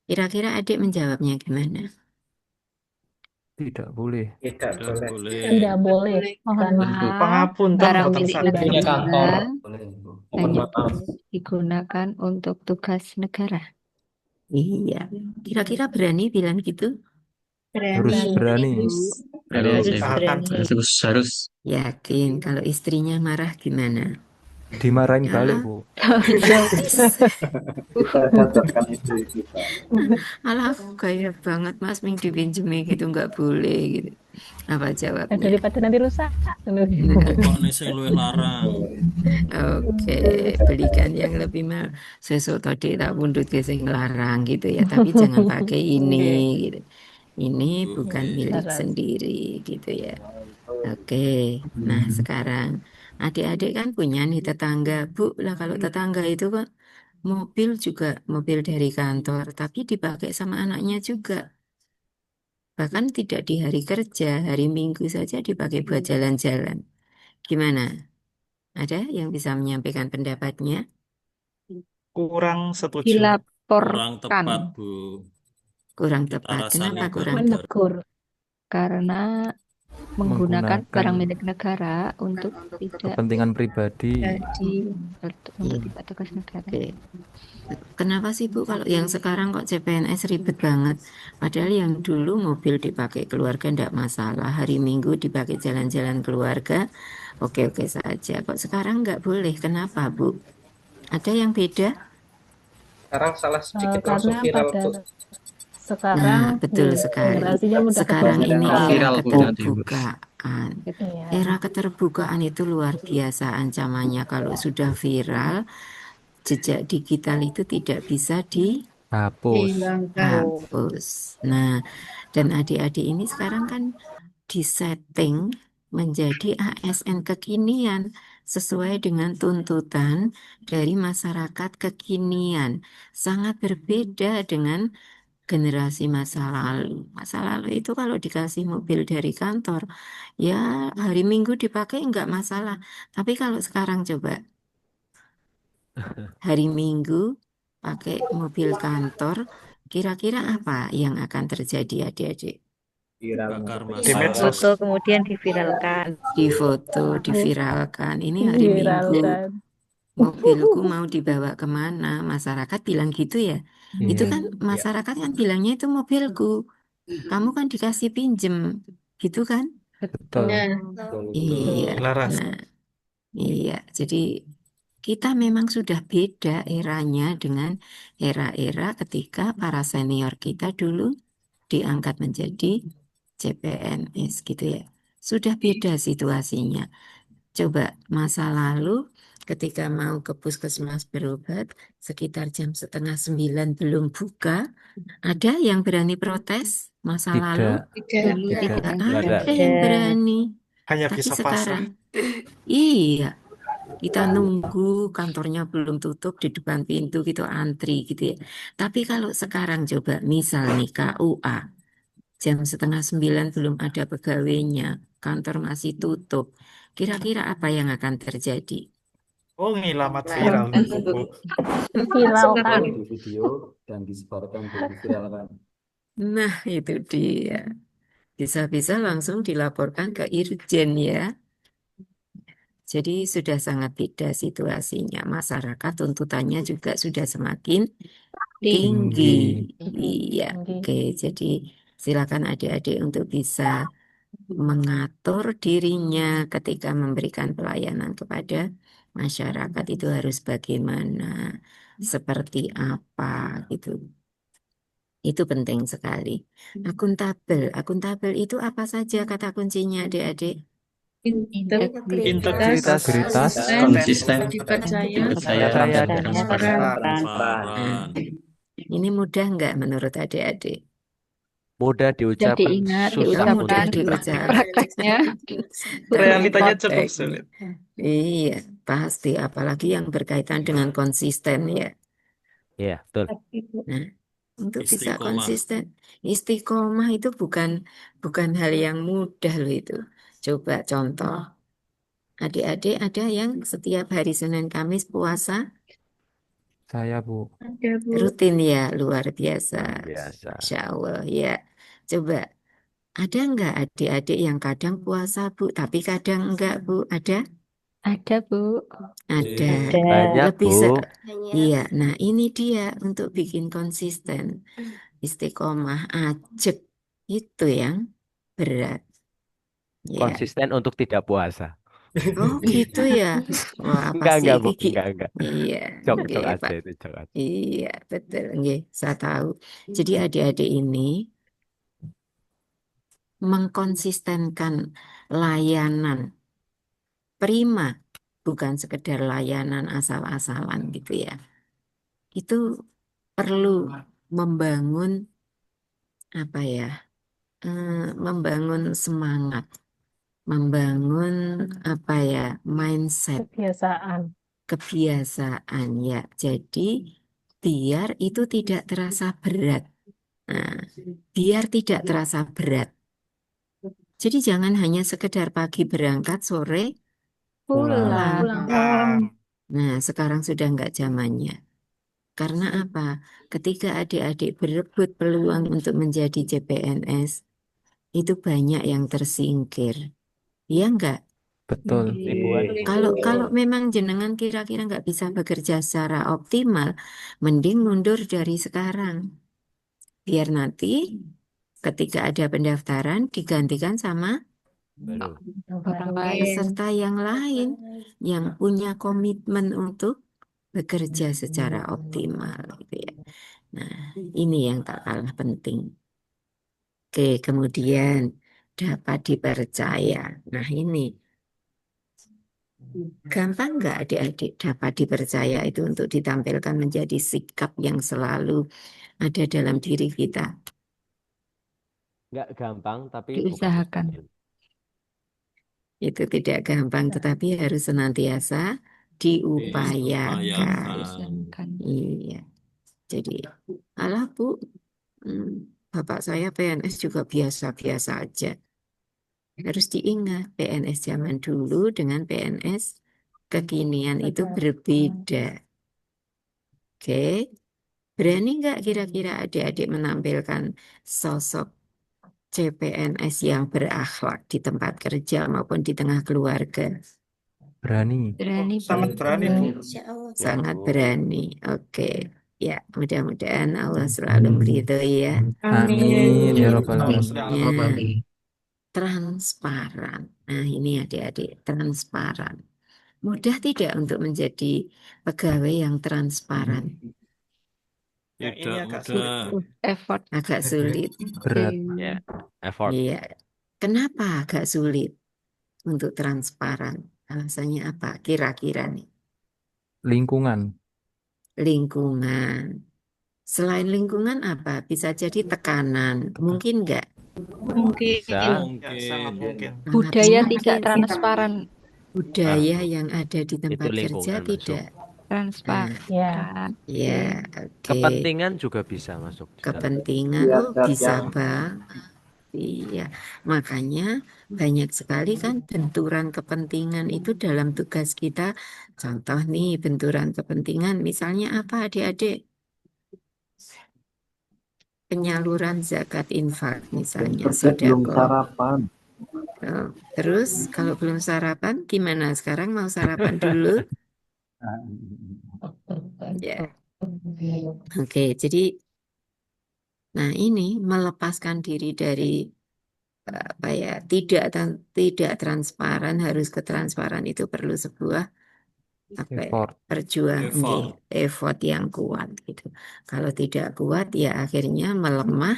Speaker 4: Kira-kira adik menjawabnya gimana?
Speaker 2: Tidak boleh.
Speaker 7: Tidak boleh.
Speaker 6: Tidak boleh
Speaker 5: Mohon
Speaker 6: karena
Speaker 5: maaf,
Speaker 3: Pangapunten
Speaker 5: barang
Speaker 3: Boten
Speaker 5: milik
Speaker 3: saged.
Speaker 6: punya
Speaker 5: negara
Speaker 6: kantor.
Speaker 7: Mohon
Speaker 5: hanya
Speaker 7: maaf.
Speaker 5: boleh digunakan untuk tugas negara.
Speaker 4: Iya. Kira-kira berani bilang gitu?
Speaker 2: Harus berani.
Speaker 3: Usahakan.
Speaker 7: Harus.
Speaker 4: Yakin. Kalau istrinya marah gimana?
Speaker 2: Dimarahin
Speaker 4: Ya,
Speaker 2: balik, Bu.
Speaker 7: Kita cocokkan itu kita.
Speaker 4: alah gaya banget Mas Ming dipinjemi gitu nggak boleh gitu. Apa jawabnya?
Speaker 6: Daripada nanti rusak.
Speaker 8: Pokoknya sing luwih larang.
Speaker 4: Oke, belikan yang lebih mahal. Sesuk tadi tak pundhut ke sing larang gitu ya, tapi jangan pakai ini gitu. Ini bukan milik
Speaker 6: Saras.
Speaker 4: sendiri gitu ya. Oke. Nah, sekarang adik-adik kan punya nih tetangga. Bu, lah kalau tetangga itu kan mobil juga mobil dari kantor, tapi dipakai sama anaknya juga. Bahkan tidak di hari kerja, hari Minggu saja dipakai buat jalan-jalan. Gimana? Ada yang bisa menyampaikan pendapatnya?
Speaker 3: Kurang setuju.
Speaker 8: Kurang
Speaker 5: Dilaporkan
Speaker 8: tepat, Bu.
Speaker 4: Kurang
Speaker 8: Kita
Speaker 4: tepat.
Speaker 8: rasanya
Speaker 4: Kenapa
Speaker 8: Pak.
Speaker 4: kurang tepat?
Speaker 6: Menegur.
Speaker 5: karena menggunakan
Speaker 2: Menggunakan
Speaker 5: barang milik negara untuk tidak
Speaker 2: kepentingan pribadi.
Speaker 5: untuk tidak tugas negara.
Speaker 4: Oke. Kenapa sih Bu kalau yang sekarang kok CPNS ribet banget? Padahal yang dulu mobil dipakai keluarga enggak masalah, hari Minggu dipakai jalan-jalan keluarga, oke-oke saja. Kok sekarang nggak boleh? Kenapa Bu? Ada yang beda?
Speaker 7: Sekarang salah sedikit
Speaker 6: Karena
Speaker 7: langsung viral,
Speaker 6: pada
Speaker 7: Bu.
Speaker 6: sekarang
Speaker 4: Nah, betul sekali.
Speaker 6: generasinya mudah
Speaker 4: Sekarang ini
Speaker 6: keterbukaan.
Speaker 4: era
Speaker 7: Viral, Bu, nanti, Bu.
Speaker 4: keterbukaan.
Speaker 6: Gitu ya.
Speaker 4: Era keterbukaan itu luar biasa ancamannya. Kalau sudah viral, jejak digital itu tidak bisa
Speaker 2: Hapus.
Speaker 4: dihapus. Nah, dan adik-adik ini sekarang kan disetting menjadi ASN kekinian sesuai dengan tuntutan dari masyarakat kekinian. Sangat berbeda dengan generasi masa lalu. Masa lalu itu kalau dikasih mobil dari kantor, ya hari Minggu dipakai enggak masalah. Tapi kalau sekarang coba hari Minggu pakai mobil kantor, kira-kira apa yang akan terjadi adik-adik?
Speaker 8: Bakar
Speaker 3: Di
Speaker 8: masa.
Speaker 3: medsos.
Speaker 5: Foto kemudian diviralkan.
Speaker 4: Di foto, diviralkan. Ini hari Minggu,
Speaker 6: Diviralkan.
Speaker 4: mobilku mau dibawa kemana? Masyarakat bilang gitu ya. Itu
Speaker 2: Iya.
Speaker 4: kan masyarakat kan bilangnya itu mobilku. Kamu kan dikasih pinjem, gitu kan?
Speaker 2: Betul.
Speaker 4: Iya.
Speaker 3: Laras.
Speaker 4: Nah, iya. Jadi kita memang sudah beda eranya dengan era-era ketika para senior kita dulu diangkat menjadi CPNS gitu ya. Sudah beda situasinya. Coba masa lalu ketika mau ke puskesmas berobat sekitar jam 8:30 belum buka, ada yang berani protes masa lalu?
Speaker 2: Tidak.
Speaker 4: Tidak
Speaker 2: Tidak.
Speaker 4: ada yang berani.
Speaker 3: Hanya
Speaker 4: Tapi
Speaker 3: bisa
Speaker 4: sekarang,
Speaker 3: pasrah.
Speaker 4: iya, kita nunggu kantornya belum tutup di depan pintu gitu antri gitu ya. Tapi kalau sekarang coba misal nih KUA jam 8:30 belum ada pegawainya, kantor masih tutup. Kira-kira apa yang akan terjadi?
Speaker 3: Oh, ngilamat viral nih, Bu.
Speaker 6: Viralkan.
Speaker 7: Di video dan disebarkan dan diviralkan.
Speaker 4: Nah, itu dia. Bisa-bisa langsung dilaporkan ke Irjen ya. Jadi sudah sangat beda situasinya. Masyarakat tuntutannya juga sudah semakin tinggi. Iya, oke. Jadi silakan adik-adik untuk bisa mengatur dirinya ketika memberikan pelayanan kepada masyarakat itu harus bagaimana, seperti apa gitu. Itu penting sekali. Akuntabel, akuntabel itu apa saja kata kuncinya adik-adik?
Speaker 3: Integritas,
Speaker 7: Konsisten,
Speaker 3: dipercaya, dan transparan.
Speaker 4: Nah, ini mudah nggak menurut adik-adik?
Speaker 2: Mudah
Speaker 5: Sudah
Speaker 2: diucapkan,
Speaker 5: diingat,
Speaker 2: susah
Speaker 4: Mudah
Speaker 5: diucapkan,
Speaker 2: diucapkan.
Speaker 4: diucap.
Speaker 5: prakteknya.
Speaker 3: Realitanya
Speaker 4: Praktek.
Speaker 3: cukup sulit.
Speaker 4: Iya, pasti. Apalagi yang berkaitan dengan konsisten ya.
Speaker 2: Iya, betul.
Speaker 4: Nah, untuk bisa
Speaker 8: Istiqomah.
Speaker 4: konsisten. Istiqomah itu bukan hal yang mudah loh itu. Coba contoh, adik-adik ada yang setiap hari Senin Kamis puasa
Speaker 2: Saya, Bu.
Speaker 5: Ada, Bu.
Speaker 4: rutin ya, luar biasa.
Speaker 9: Biasa.
Speaker 4: Insya Allah ya. Coba ada nggak adik-adik yang kadang puasa Bu, tapi kadang enggak Bu? Ada?
Speaker 5: Ada, Bu.
Speaker 4: Ada.
Speaker 6: Ada.
Speaker 9: Banyak,
Speaker 4: Lebih
Speaker 9: Bu.
Speaker 4: iya. Nah ini dia untuk bikin konsisten, istiqomah, ajak itu yang berat. Ya.
Speaker 9: Konsisten untuk tidak puasa.
Speaker 4: Oh gitu ya. Wah
Speaker 9: Enggak,
Speaker 4: pasti
Speaker 9: Bu.
Speaker 4: Kiki.
Speaker 9: Enggak.
Speaker 4: Iya,
Speaker 9: Jok
Speaker 4: nggih,
Speaker 9: aja
Speaker 4: Pak.
Speaker 9: itu, jok aja.
Speaker 4: Iya, betul. Nggih, saya tahu. Jadi adik-adik ini mengkonsistenkan layanan prima, bukan sekedar layanan asal-asalan gitu ya. Itu perlu membangun apa ya? Membangun semangat, membangun apa ya? Mindset, kebiasaan ya. Jadi biar itu tidak terasa berat. Nah, biar tidak terasa berat. Jadi jangan hanya sekedar pagi berangkat, sore pulang. Nah, sekarang sudah nggak zamannya. Karena apa? Ketika adik-adik berebut peluang untuk menjadi CPNS, itu banyak yang tersingkir. Iya enggak?
Speaker 2: Betul.
Speaker 9: Ribuan.
Speaker 4: Kalau memang jenengan kira-kira nggak bisa bekerja secara optimal, mending mundur dari sekarang. Biar nanti ketika ada pendaftaran digantikan sama
Speaker 9: Baru.
Speaker 5: Orang lain.
Speaker 4: peserta yang lain yang punya komitmen untuk bekerja secara optimal gitu ya. Nah, ini yang tak kalah penting. Oke, kemudian dapat dipercaya. Nah, ini gampang nggak adik-adik dapat dipercaya itu untuk ditampilkan menjadi sikap yang selalu ada dalam diri kita.
Speaker 9: Enggak gampang, tapi
Speaker 5: Diusahakan.
Speaker 4: Itu tidak gampang, tetapi harus senantiasa diupayakan.
Speaker 5: Diusahakan.
Speaker 4: Iya. Jadi, alah Bu, Bapak saya PNS juga biasa-biasa aja. Harus diingat, PNS zaman dulu dengan PNS kekinian itu berbeda. Oke, berani nggak kira-kira adik-adik menampilkan sosok CPNS yang berakhlak di tempat kerja maupun di tengah keluarga?
Speaker 2: Berani.
Speaker 5: Berani, Bu.
Speaker 3: Sangat berani, Bu.
Speaker 4: Sangat berani. Oke. Ya, mudah-mudahan Allah selalu meridhoi ya.
Speaker 2: Amin. Ya Rabbal
Speaker 3: Sama
Speaker 2: Alamin.
Speaker 4: Ya, transparan. Nah, ini adik-adik, transparan. Mudah tidak untuk menjadi pegawai yang transparan?
Speaker 3: Ya, ini
Speaker 8: Tidak
Speaker 3: agak
Speaker 8: mudah.
Speaker 3: sulit.
Speaker 5: Effort.
Speaker 4: Agak sulit.
Speaker 2: Berat.
Speaker 9: ya effort.
Speaker 4: Iya. Kenapa agak sulit untuk transparan? Alasannya apa? Kira-kira nih.
Speaker 2: Lingkungan.
Speaker 4: Lingkungan. Selain lingkungan apa? Bisa jadi tekanan. Mungkin nggak?
Speaker 5: Mungkin.
Speaker 9: Bisa.
Speaker 3: Ya,
Speaker 8: Mungkin.
Speaker 3: sangat mungkin.
Speaker 5: Budaya
Speaker 4: Sangat
Speaker 5: tidak
Speaker 4: mungkin.
Speaker 5: transparan.
Speaker 4: Budaya yang ada di tempat
Speaker 9: Itu
Speaker 4: kerja
Speaker 9: lingkungan masuk.
Speaker 4: tidak.
Speaker 5: Transparan.
Speaker 6: Ya.
Speaker 4: Ya, oke.
Speaker 9: Kepentingan juga bisa masuk di dalam.
Speaker 4: Kepentingan, oh bisa Bang. Iya, makanya banyak sekali kan benturan kepentingan itu dalam tugas kita. Contoh nih, benturan kepentingan misalnya apa adik-adik? Penyaluran zakat infak misalnya, sedekah. Oh, terus kalau belum sarapan gimana? Sekarang mau sarapan dulu? Ya, oke. Jadi, nah ini melepaskan diri dari apa ya? Tidak transparan, harus ketransparan itu perlu sebuah apa ya,
Speaker 2: Effort.
Speaker 4: perjuangan, effort yang kuat gitu. Kalau tidak kuat ya akhirnya melemah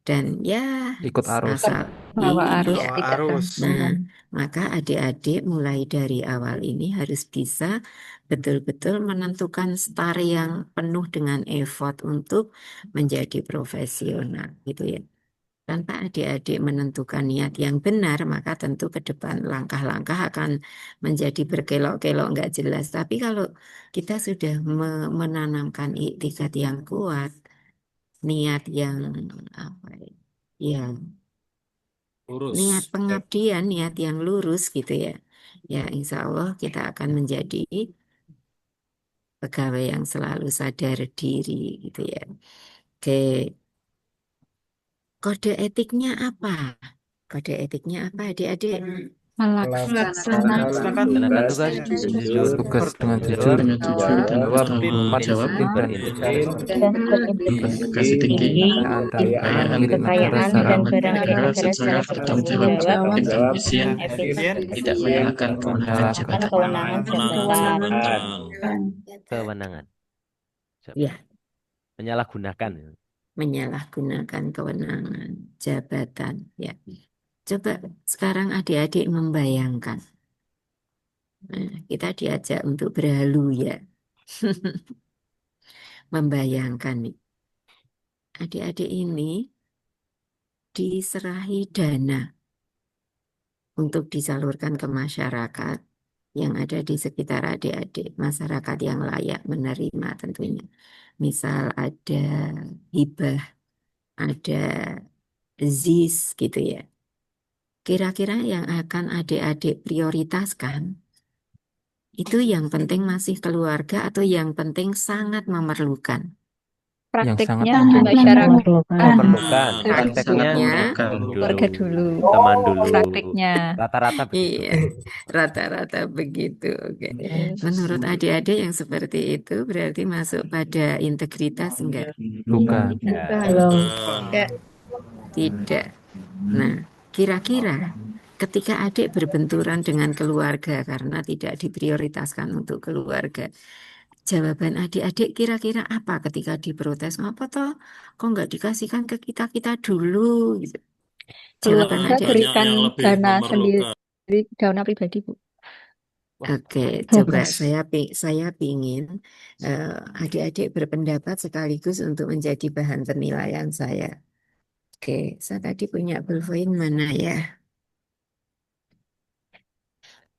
Speaker 4: dan ya
Speaker 2: Ikut arus.
Speaker 4: asal
Speaker 5: Bawa arus
Speaker 4: iya.
Speaker 3: Bawa
Speaker 5: tidak
Speaker 3: arus.
Speaker 5: transparan.
Speaker 4: Maka adik-adik mulai dari awal ini harus bisa betul-betul menentukan star yang penuh dengan effort untuk menjadi profesional gitu ya. Tanpa adik-adik menentukan niat yang benar, maka tentu ke depan langkah-langkah akan menjadi berkelok-kelok nggak jelas. Tapi kalau kita sudah menanamkan iktikat yang kuat, niat yang apa ya,
Speaker 8: Lurus.
Speaker 4: niat pengabdian, niat yang lurus gitu ya. Ya, insya Allah kita akan menjadi pegawai yang selalu sadar diri gitu ya. Oke, kode etiknya apa? Kode etiknya apa, adik-adik?
Speaker 5: Melaksanakan
Speaker 3: Silakan.
Speaker 9: Melaksanakan tugas
Speaker 3: Iya.
Speaker 9: dengan jujur,
Speaker 7: Tugas dengan
Speaker 9: jujur,
Speaker 7: jujur dan
Speaker 9: jawab,
Speaker 7: bertanggung jawab,
Speaker 9: disiplin, berintegritas.
Speaker 6: dan
Speaker 7: berintegritas tinggi,
Speaker 9: Kekayaan dan
Speaker 7: kekayaan
Speaker 9: barang milik negara
Speaker 6: kekayaan
Speaker 9: secara
Speaker 6: dan
Speaker 9: objektif,
Speaker 6: barang milik negara secara
Speaker 7: bertanggung
Speaker 6: bertanggung
Speaker 7: jawab,
Speaker 6: jawab,
Speaker 7: efisien,
Speaker 3: Efisien.
Speaker 7: tidak menyalahkan kewenangan
Speaker 6: dan
Speaker 7: jabatan.
Speaker 6: kewenangan jabatan.
Speaker 8: Menangan.
Speaker 9: kewenangan.
Speaker 4: Ya,
Speaker 9: Menyalahgunakan.
Speaker 4: menyalahgunakan kewenangan jabatan ya. Coba sekarang adik-adik membayangkan. Nah, kita diajak untuk berhalu ya. Membayangkan nih. Adik-adik ini diserahi dana untuk disalurkan ke masyarakat yang ada di sekitar adik-adik, masyarakat yang layak menerima tentunya. Misal ada hibah, ada ZIS gitu ya. Kira-kira yang akan adik-adik prioritaskan itu yang penting masih keluarga atau yang penting sangat memerlukan?
Speaker 5: prakteknya di masyarakat
Speaker 9: Memerlukan. Prakteknya
Speaker 4: Prakteknya
Speaker 5: keluarga dulu.
Speaker 9: teman dulu.
Speaker 5: Prakteknya.
Speaker 9: Rata-rata begitu.
Speaker 4: iya, rata-rata begitu. Oke.
Speaker 5: Terus
Speaker 4: Menurut adik-adik yang seperti itu berarti masuk pada integritas enggak?
Speaker 9: Bukan.
Speaker 6: Belum.
Speaker 5: enggak.
Speaker 4: Tidak. Nah, kira-kira ketika adik berbenturan dengan keluarga karena tidak diprioritaskan untuk keluarga, jawaban adik-adik kira-kira apa ketika diprotes? Apa toh? Kok nggak dikasihkan ke kita dulu? Gitu. Jawaban
Speaker 5: Keluarga
Speaker 4: adik-adik.
Speaker 5: berikan
Speaker 8: yang lebih
Speaker 5: dana
Speaker 8: memerlukan.
Speaker 5: sendiri, dana pribadi, Bu.
Speaker 4: Oke, coba saya pingin adik-adik berpendapat sekaligus untuk menjadi bahan penilaian saya. Oke, saya tadi punya pulpoin mana ya?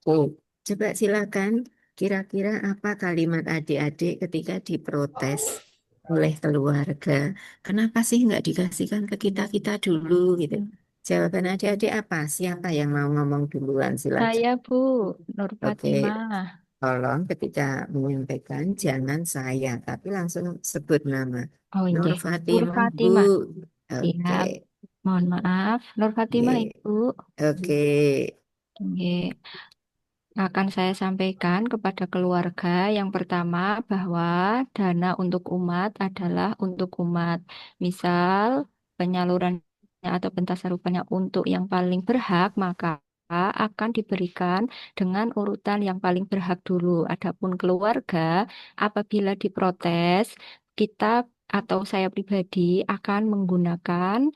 Speaker 4: Oh, coba silakan. Kira-kira apa kalimat adik-adik ketika diprotes oleh keluarga? Kenapa sih nggak dikasihkan ke kita dulu gitu? Jawaban adik-adik apa? Siapa yang mau ngomong duluan? Silakan.
Speaker 5: Saya, Bu, Nur
Speaker 4: Oke,
Speaker 5: Fatimah.
Speaker 4: tolong ketika menyampaikan jangan saya, tapi langsung sebut nama.
Speaker 5: Oh,
Speaker 4: Nur
Speaker 5: iya. Nur
Speaker 4: Fatimah, Bu.
Speaker 5: Fatimah.
Speaker 4: Oke,
Speaker 5: Siap. Mohon maaf. Nur Fatimah,
Speaker 4: oke,
Speaker 5: Ibu.
Speaker 4: oke.
Speaker 5: Oke. Akan saya sampaikan kepada keluarga yang pertama bahwa dana untuk umat adalah untuk umat. Misal penyalurannya atau pentasarufannya untuk yang paling berhak, maka akan diberikan dengan urutan yang paling berhak dulu. Adapun keluarga, apabila diprotes, kita atau saya pribadi akan menggunakan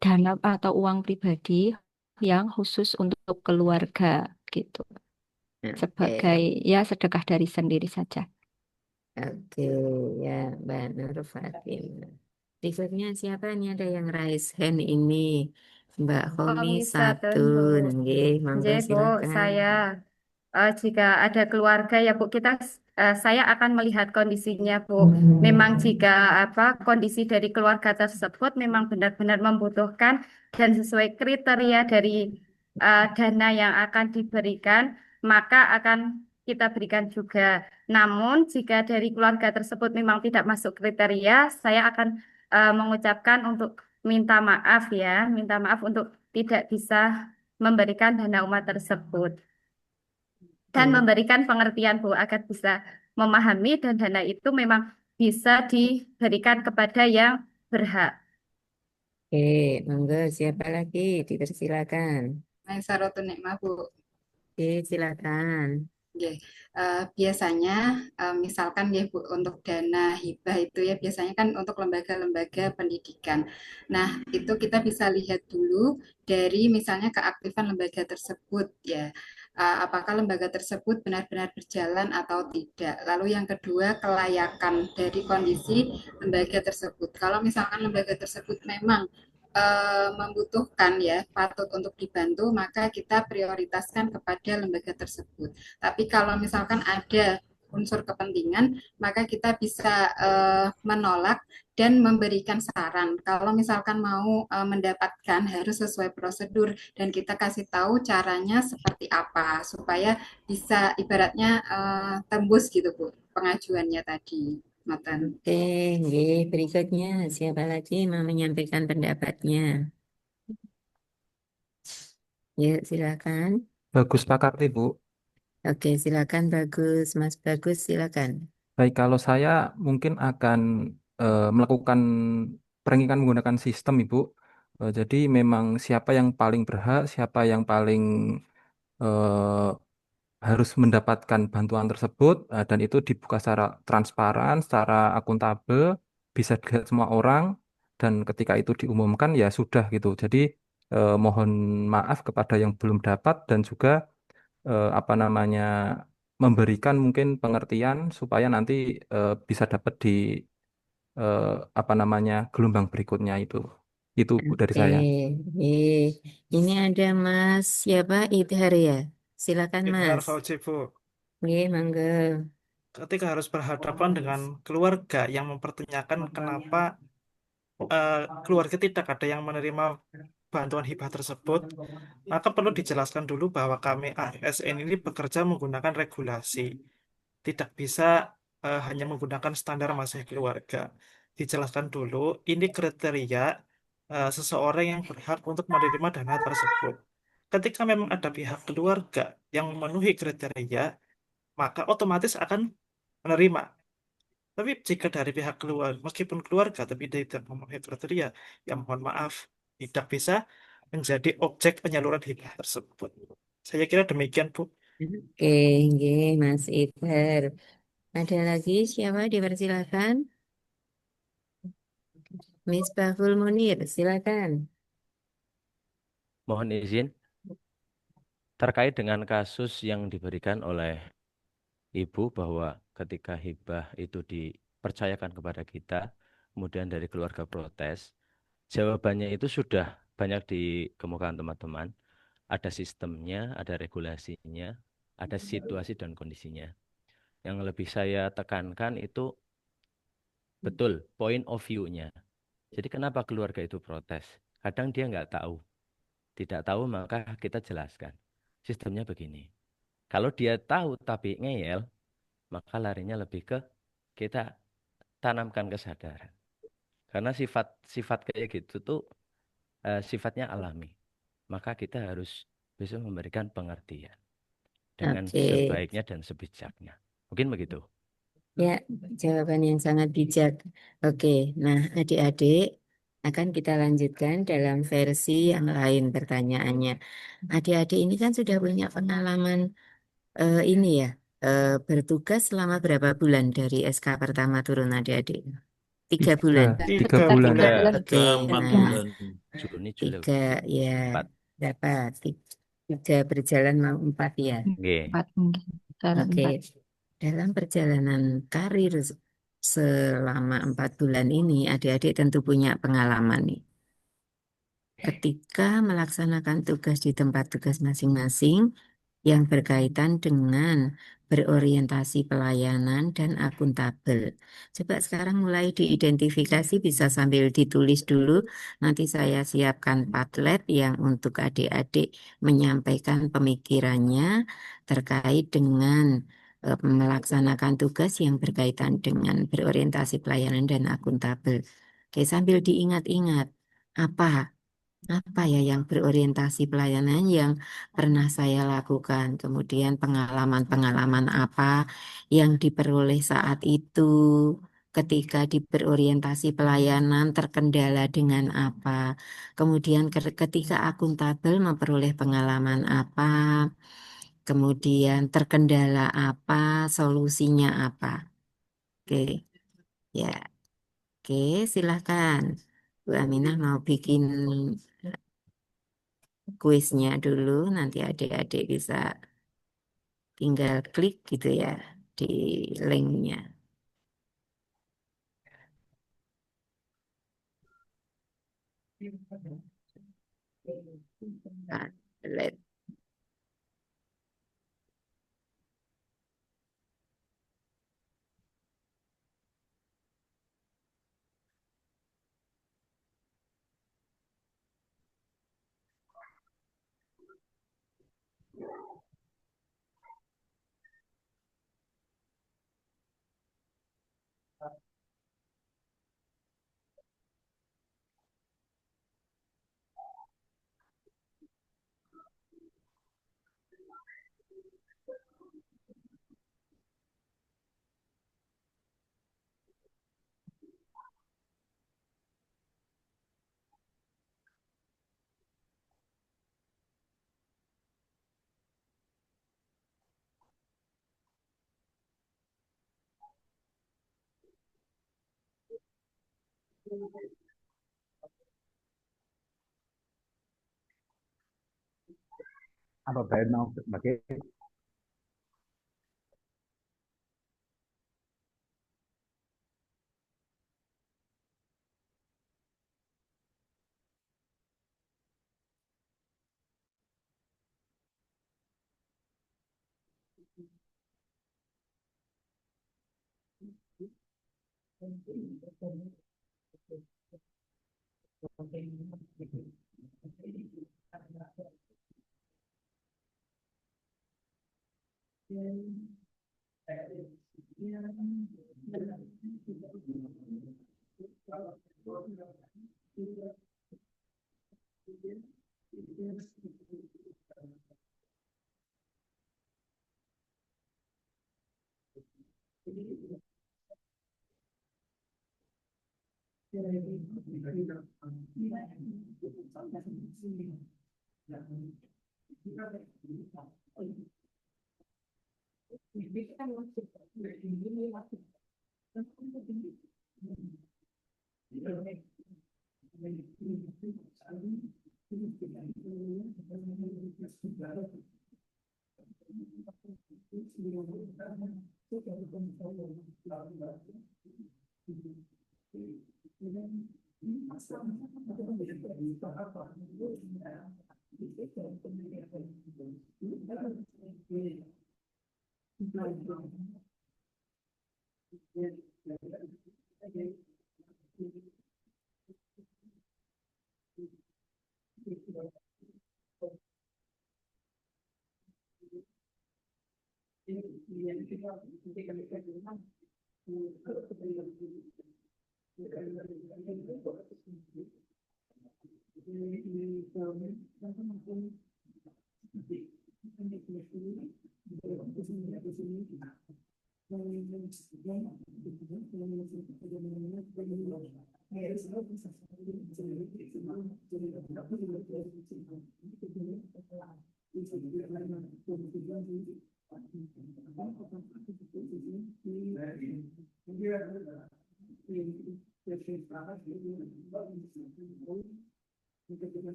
Speaker 5: dana atau uang pribadi yang khusus untuk keluarga gitu. Sebagai
Speaker 4: Oke,
Speaker 5: ya sedekah dari sendiri saja.
Speaker 4: oke, ya, Mbak Nur Fatimah. Berikutnya siapa nih ada yang raise hand ini? Mbak Homi Satun, nggih, monggo
Speaker 10: Nggih, Bu,
Speaker 4: silakan.
Speaker 10: saya jika ada keluarga ya Bu, saya akan melihat kondisinya Bu. Memang jika kondisi dari keluarga tersebut memang benar-benar membutuhkan dan sesuai kriteria dari dana yang akan diberikan, maka akan kita berikan juga. Namun jika dari keluarga tersebut memang tidak masuk kriteria, saya akan mengucapkan untuk minta maaf ya, minta maaf untuk tidak bisa memberikan dana umat tersebut dan memberikan pengertian Bu agar bisa memahami dan dana itu memang bisa diberikan kepada yang berhak.
Speaker 4: Oke, monggo siapa lagi? Dipersilakan.
Speaker 11: Sarotu Nikmah, Bu.
Speaker 4: Oke, silakan.
Speaker 11: Nggih. Biasanya misalkan ya Bu, untuk dana hibah itu ya biasanya kan untuk lembaga-lembaga pendidikan. Nah, itu kita bisa lihat dulu dari misalnya keaktifan lembaga tersebut ya. Apakah lembaga tersebut benar-benar berjalan atau tidak. Lalu yang kedua, kelayakan dari kondisi lembaga tersebut. Kalau misalkan lembaga tersebut memang membutuhkan ya, patut untuk dibantu, maka kita prioritaskan kepada lembaga tersebut. Tapi kalau misalkan ada unsur kepentingan, maka kita bisa menolak dan memberikan saran. Kalau misalkan mau mendapatkan harus sesuai prosedur dan kita kasih tahu caranya seperti apa supaya bisa ibaratnya tembus gitu Bu pengajuannya tadi. Ngoten.
Speaker 4: Oke, nggih. Berikutnya siapa lagi mau menyampaikan pendapatnya? Yuk, silakan.
Speaker 2: Bagus Pak Ibu.
Speaker 4: Oke, silakan Bagus. Mas Bagus, silakan.
Speaker 2: Baik, kalau saya mungkin akan melakukan perangikan menggunakan sistem, Ibu. Jadi memang siapa yang paling berhak, siapa yang paling eh, harus mendapatkan bantuan tersebut, dan itu dibuka secara transparan, secara akuntabel, bisa dilihat semua orang, dan ketika itu diumumkan ya sudah gitu. Jadi mohon maaf kepada yang belum dapat dan juga apa namanya memberikan mungkin pengertian supaya nanti bisa dapat di eh, apa namanya gelombang berikutnya itu. Itu Bu, dari
Speaker 4: Oke,
Speaker 2: saya.
Speaker 4: ini ada Mas siapa? Idhar ya. Silakan
Speaker 3: Idhar
Speaker 4: Mas.
Speaker 3: Fauzi, Bu.
Speaker 4: Nggih, mangga.
Speaker 3: Ketika harus berhadapan dengan keluarga yang mempertanyakan kenapa keluarga tidak ada yang menerima bantuan hibah tersebut, maka perlu dijelaskan dulu bahwa kami ASN ini bekerja menggunakan regulasi. Tidak bisa hanya menggunakan standar masih keluarga. Dijelaskan dulu, ini kriteria seseorang yang berhak untuk menerima dana tersebut. Ketika memang ada pihak keluarga yang memenuhi kriteria, maka otomatis akan menerima. Tapi jika dari pihak keluarga, meskipun keluarga, tapi tidak memenuhi kriteria, ya mohon maaf, tidak bisa menjadi objek penyaluran hibah tersebut. Saya kira demikian, Bu.
Speaker 4: Oke, nggih Mas Idhar. Ada lagi siapa dipersilakan? Misbahul Munir, silakan.
Speaker 9: Mohon izin terkait dengan kasus yang diberikan oleh Ibu bahwa ketika hibah itu dipercayakan kepada kita, kemudian dari keluarga protes, jawabannya itu sudah banyak dikemukakan teman-teman. Ada sistemnya, ada regulasinya, ada situasi dan kondisinya. Yang lebih saya tekankan itu betul point of view-nya. Jadi kenapa keluarga itu protes? Kadang dia nggak tahu. Tidak tahu maka kita jelaskan. Sistemnya begini. Kalau dia tahu tapi ngeyel, maka larinya lebih ke kita tanamkan kesadaran. Karena sifat kayak gitu tuh sifatnya alami. Maka kita harus bisa memberikan pengertian dengan
Speaker 4: Oke,
Speaker 9: sebaiknya dan sebijaknya. Mungkin begitu.
Speaker 4: ya jawaban yang sangat bijak. Oke, nah adik-adik akan kita lanjutkan dalam versi yang lain pertanyaannya. Adik-adik ini kan sudah punya pengalaman ini ya, bertugas selama berapa bulan dari SK pertama turun adik-adik? 3 bulan.
Speaker 2: Tiga
Speaker 3: 3
Speaker 2: bulan.
Speaker 3: bulan.
Speaker 4: Oke,
Speaker 8: 4
Speaker 4: nah
Speaker 8: bulan.
Speaker 9: Juni, Juli,
Speaker 4: 3 ya
Speaker 9: 4.
Speaker 4: dapat 3 berjalan mau 4 ya.
Speaker 9: Nggih.
Speaker 5: 4 mungkin. Jalan
Speaker 4: Oke,
Speaker 5: 4.
Speaker 4: dalam perjalanan karir selama 4 bulan ini, adik-adik tentu punya pengalaman nih. Ketika melaksanakan tugas di tempat tugas masing-masing yang berkaitan dengan berorientasi pelayanan dan akuntabel. Coba sekarang mulai diidentifikasi, bisa sambil ditulis dulu. Nanti saya siapkan Padlet yang untuk adik-adik menyampaikan pemikirannya terkait dengan melaksanakan tugas yang berkaitan dengan berorientasi pelayanan dan akuntabel. Oke, sambil diingat-ingat apa ya yang berorientasi pelayanan yang pernah saya lakukan, kemudian pengalaman-pengalaman apa yang diperoleh saat itu, ketika berorientasi pelayanan terkendala dengan apa, kemudian ketika akuntabel memperoleh pengalaman apa, kemudian terkendala apa, solusinya apa. Oke, ya, oke, silahkan. Bu Aminah mau bikin kuisnya dulu, nanti adik-adik bisa tinggal klik gitu ya di linknya. Nah, let-
Speaker 12: Apa baik mau sebagai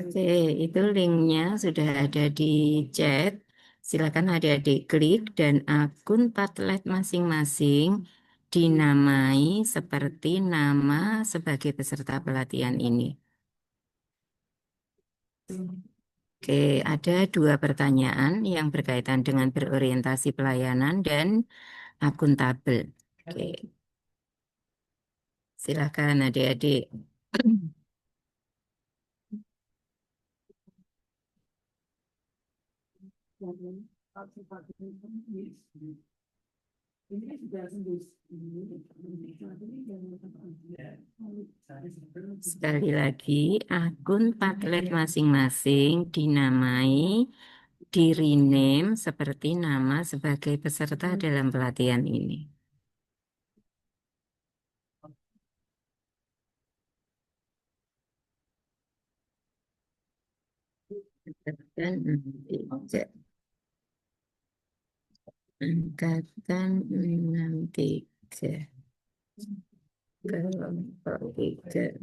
Speaker 4: Oke, itu linknya sudah ada di chat. Silakan adik-adik klik dan akun Padlet masing-masing dinamai seperti nama sebagai peserta pelatihan ini. Oke, ada 2 pertanyaan yang berkaitan dengan berorientasi pelayanan dan akuntabel. Oke, silakan adik-adik. Sekali lagi, akun Padlet masing-masing dinamai, di rename seperti nama sebagai peserta dalam pelatihan ini. Angkatan 63. Angkatan 63. Kelompok 3.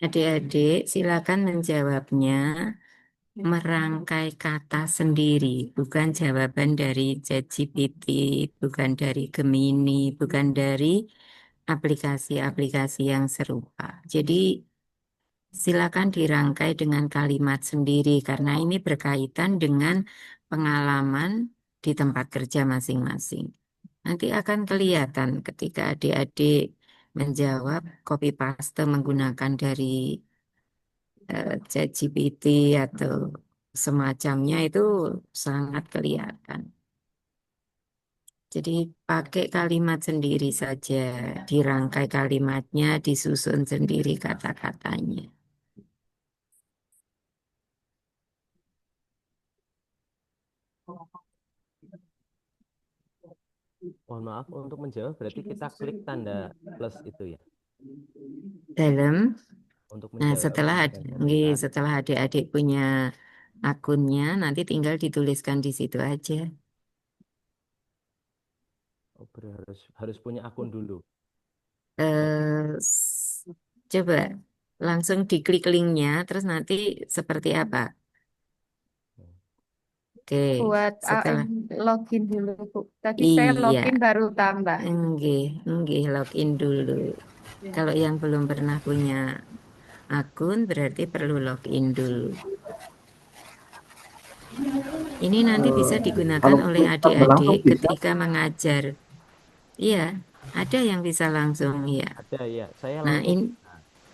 Speaker 4: Adik-adik, silakan menjawabnya merangkai kata sendiri, bukan jawaban dari ChatGPT, bukan dari Gemini, bukan dari aplikasi-aplikasi yang serupa. Jadi silakan dirangkai dengan kalimat sendiri karena ini berkaitan dengan pengalaman di tempat kerja masing-masing. Nanti akan kelihatan ketika adik-adik menjawab copy paste menggunakan dari ChatGPT atau semacamnya itu sangat kelihatan. Jadi pakai kalimat sendiri saja, dirangkai kalimatnya, disusun sendiri kata-katanya.
Speaker 9: Mohon maaf, untuk menjawab berarti kita klik tanda plus itu ya.
Speaker 4: Dalam,
Speaker 9: Untuk
Speaker 4: nah
Speaker 9: menjawab
Speaker 4: setelah adik-adik punya akunnya, nanti tinggal dituliskan di situ aja.
Speaker 9: harus punya akun dulu.
Speaker 4: Coba langsung diklik linknya, terus nanti seperti apa? Oke,
Speaker 10: Buat
Speaker 4: setelah
Speaker 10: login dulu, Bu. Tadi saya
Speaker 4: iya,
Speaker 10: login baru tambah.
Speaker 4: enggih, login dulu. Kalau yang belum pernah punya akun berarti perlu login dulu. Ini nanti bisa digunakan
Speaker 12: Kalau
Speaker 4: oleh
Speaker 12: tambah langsung
Speaker 4: adik-adik
Speaker 12: bisa.
Speaker 4: ketika mengajar. Iya, ada yang bisa langsung ya.
Speaker 9: Ada ya, saya
Speaker 4: Nah,
Speaker 9: langsung.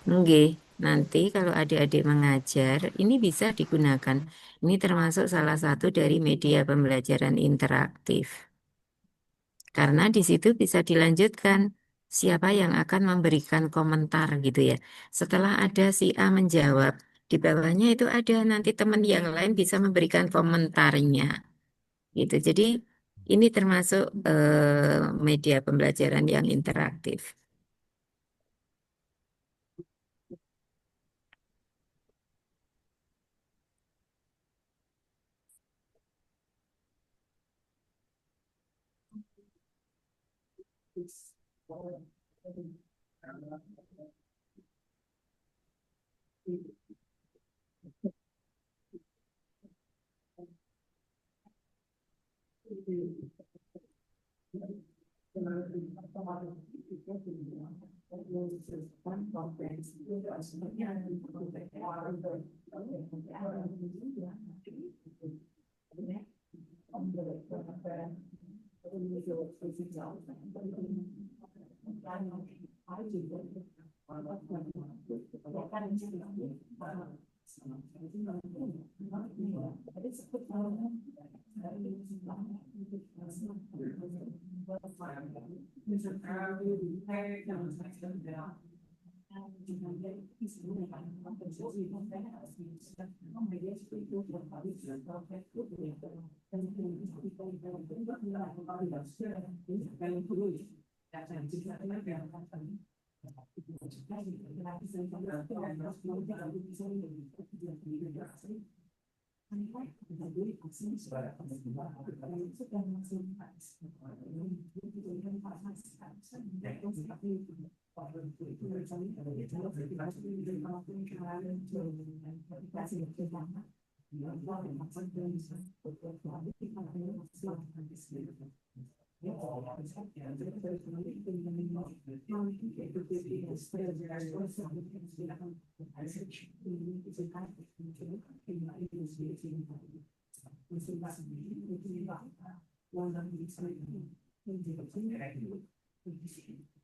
Speaker 4: enggih, nanti kalau adik-adik mengajar, ini bisa digunakan. Ini termasuk salah satu dari media pembelajaran interaktif. Karena di situ bisa dilanjutkan siapa yang akan memberikan komentar gitu ya. Setelah ada si A menjawab, di bawahnya itu ada nanti teman yang lain bisa memberikan komentarnya gitu. Jadi ini termasuk media pembelajaran yang interaktif.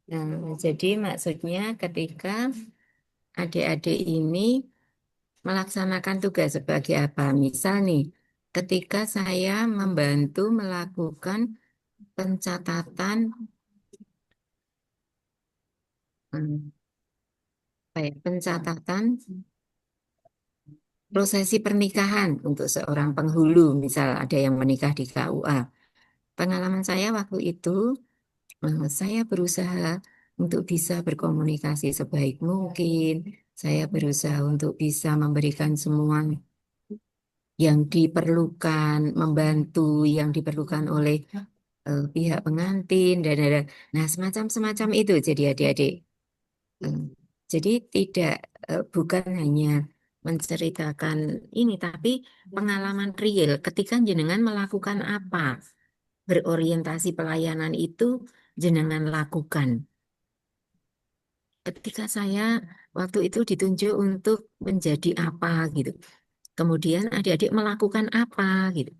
Speaker 4: Nah, jadi maksudnya ketika adik-adik ini melaksanakan tugas sebagai apa? Misal nih, ketika saya membantu melakukan pencatatan pencatatan prosesi pernikahan untuk seorang penghulu, misal ada yang menikah di KUA. Pengalaman saya waktu itu, saya berusaha untuk bisa berkomunikasi sebaik mungkin. Saya berusaha untuk bisa memberikan semua yang diperlukan, membantu yang diperlukan oleh pihak pengantin dan. Nah, semacam itu jadi adik-adik. Jadi bukan hanya menceritakan ini, tapi pengalaman real ketika jenengan melakukan apa, berorientasi pelayanan itu jenengan lakukan. Ketika saya waktu itu ditunjuk untuk menjadi apa gitu, kemudian adik-adik melakukan apa gitu.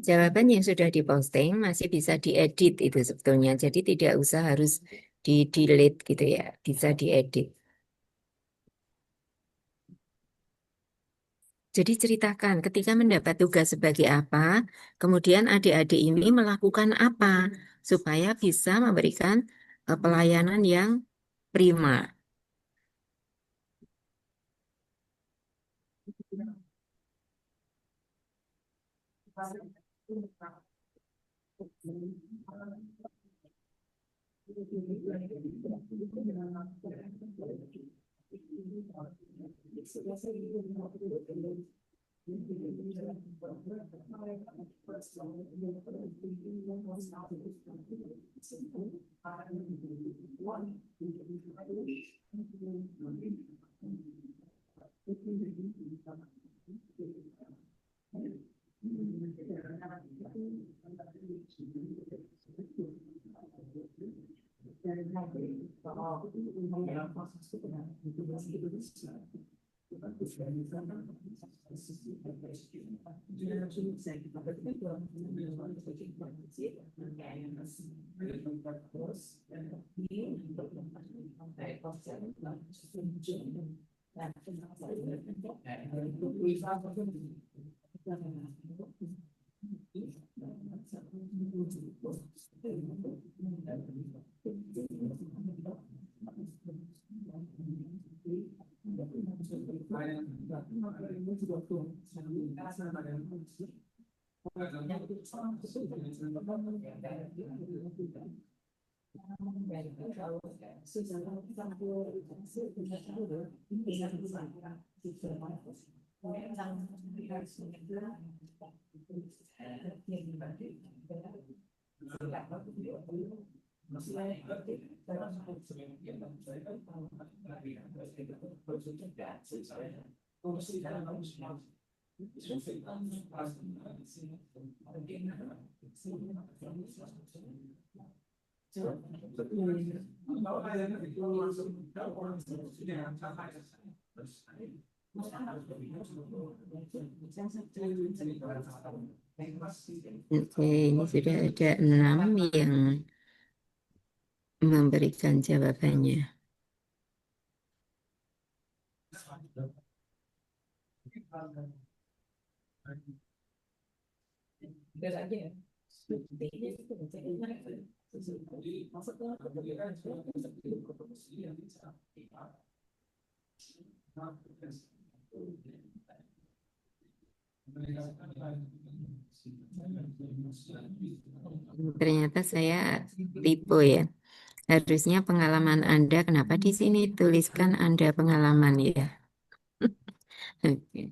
Speaker 4: Jawaban yang sudah diposting masih bisa diedit itu sebetulnya. Jadi tidak usah harus di-delete gitu ya, bisa diedit. Jadi ceritakan ketika mendapat tugas sebagai apa, kemudian adik-adik ini melakukan apa supaya bisa memberikan pelayanan yang prima. Oke, ini sudah ada 6 yang memberikan jawabannya. Ternyata saya tipu ya. Harusnya pengalaman Anda, kenapa di sini tuliskan Anda pengalaman ya? Oke.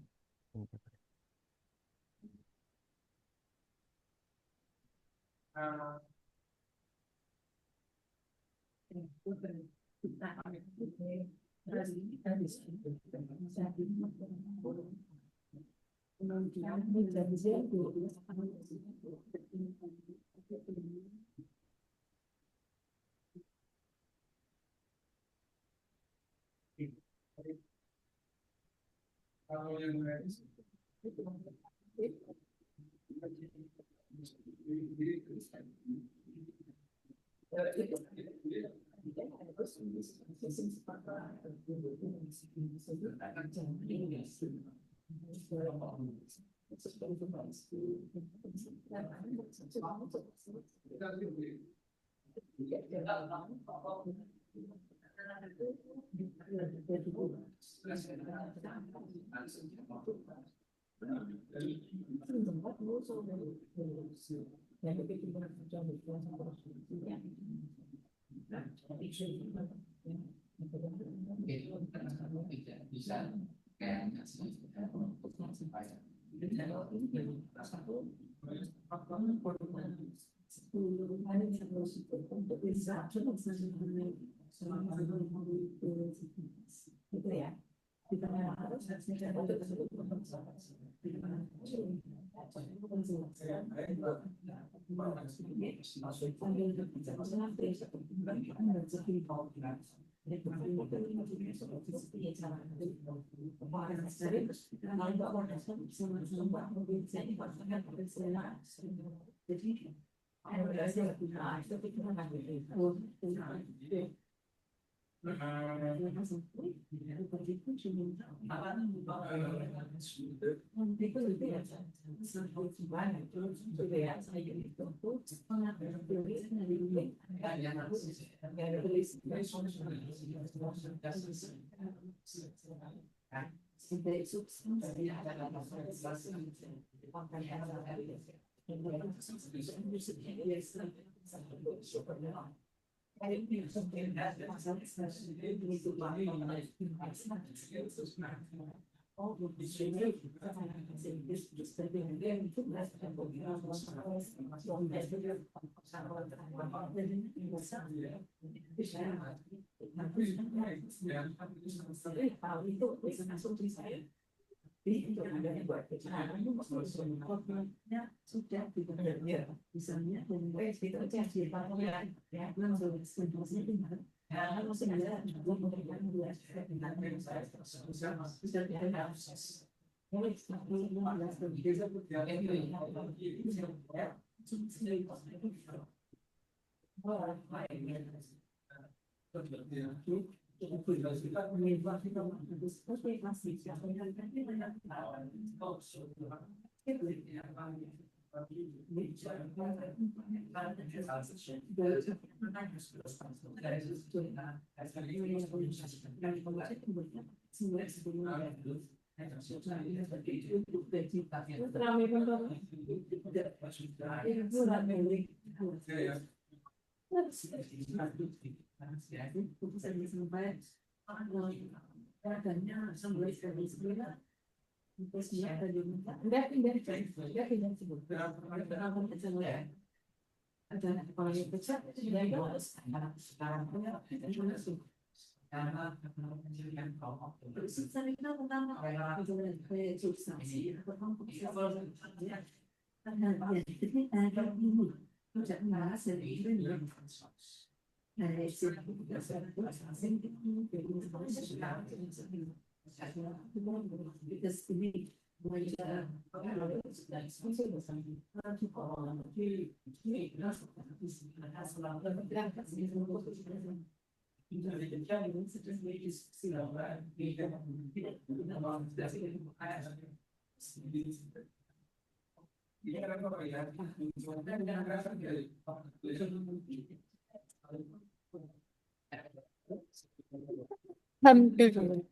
Speaker 5: Alhamdulillah.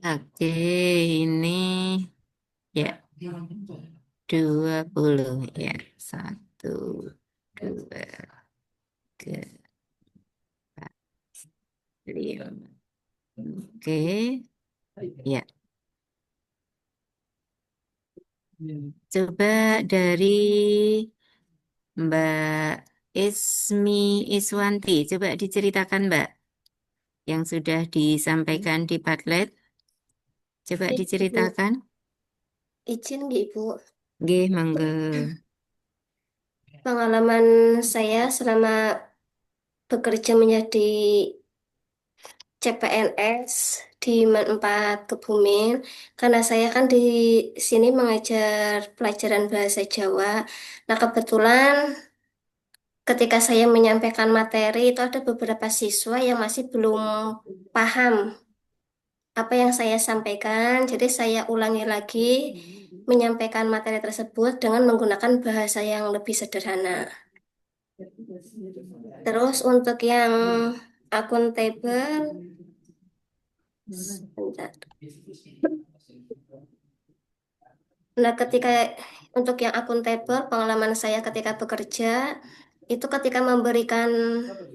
Speaker 4: Oke, ini ya 20 ya. 1, 2, 3, 4, 5. Oke, ya. Coba dari Mbak Ismi Iswanti, coba diceritakan Mbak yang sudah disampaikan di Padlet. Coba
Speaker 13: Ibu,
Speaker 4: diceritakan.
Speaker 13: izin nggih, Ibu.
Speaker 4: Nggih, mangga.
Speaker 13: Pengalaman saya selama bekerja menjadi CPNS di Man 4 Kebumen, karena saya kan di sini mengajar pelajaran bahasa Jawa. Nah, kebetulan ketika saya menyampaikan materi itu ada beberapa siswa yang masih belum paham apa yang saya sampaikan. Jadi saya ulangi lagi menyampaikan materi tersebut dengan menggunakan bahasa yang lebih sederhana. Terus untuk yang akuntabel, sebentar. Nah, ketika untuk yang akuntabel, pengalaman saya ketika bekerja, itu ketika memberikan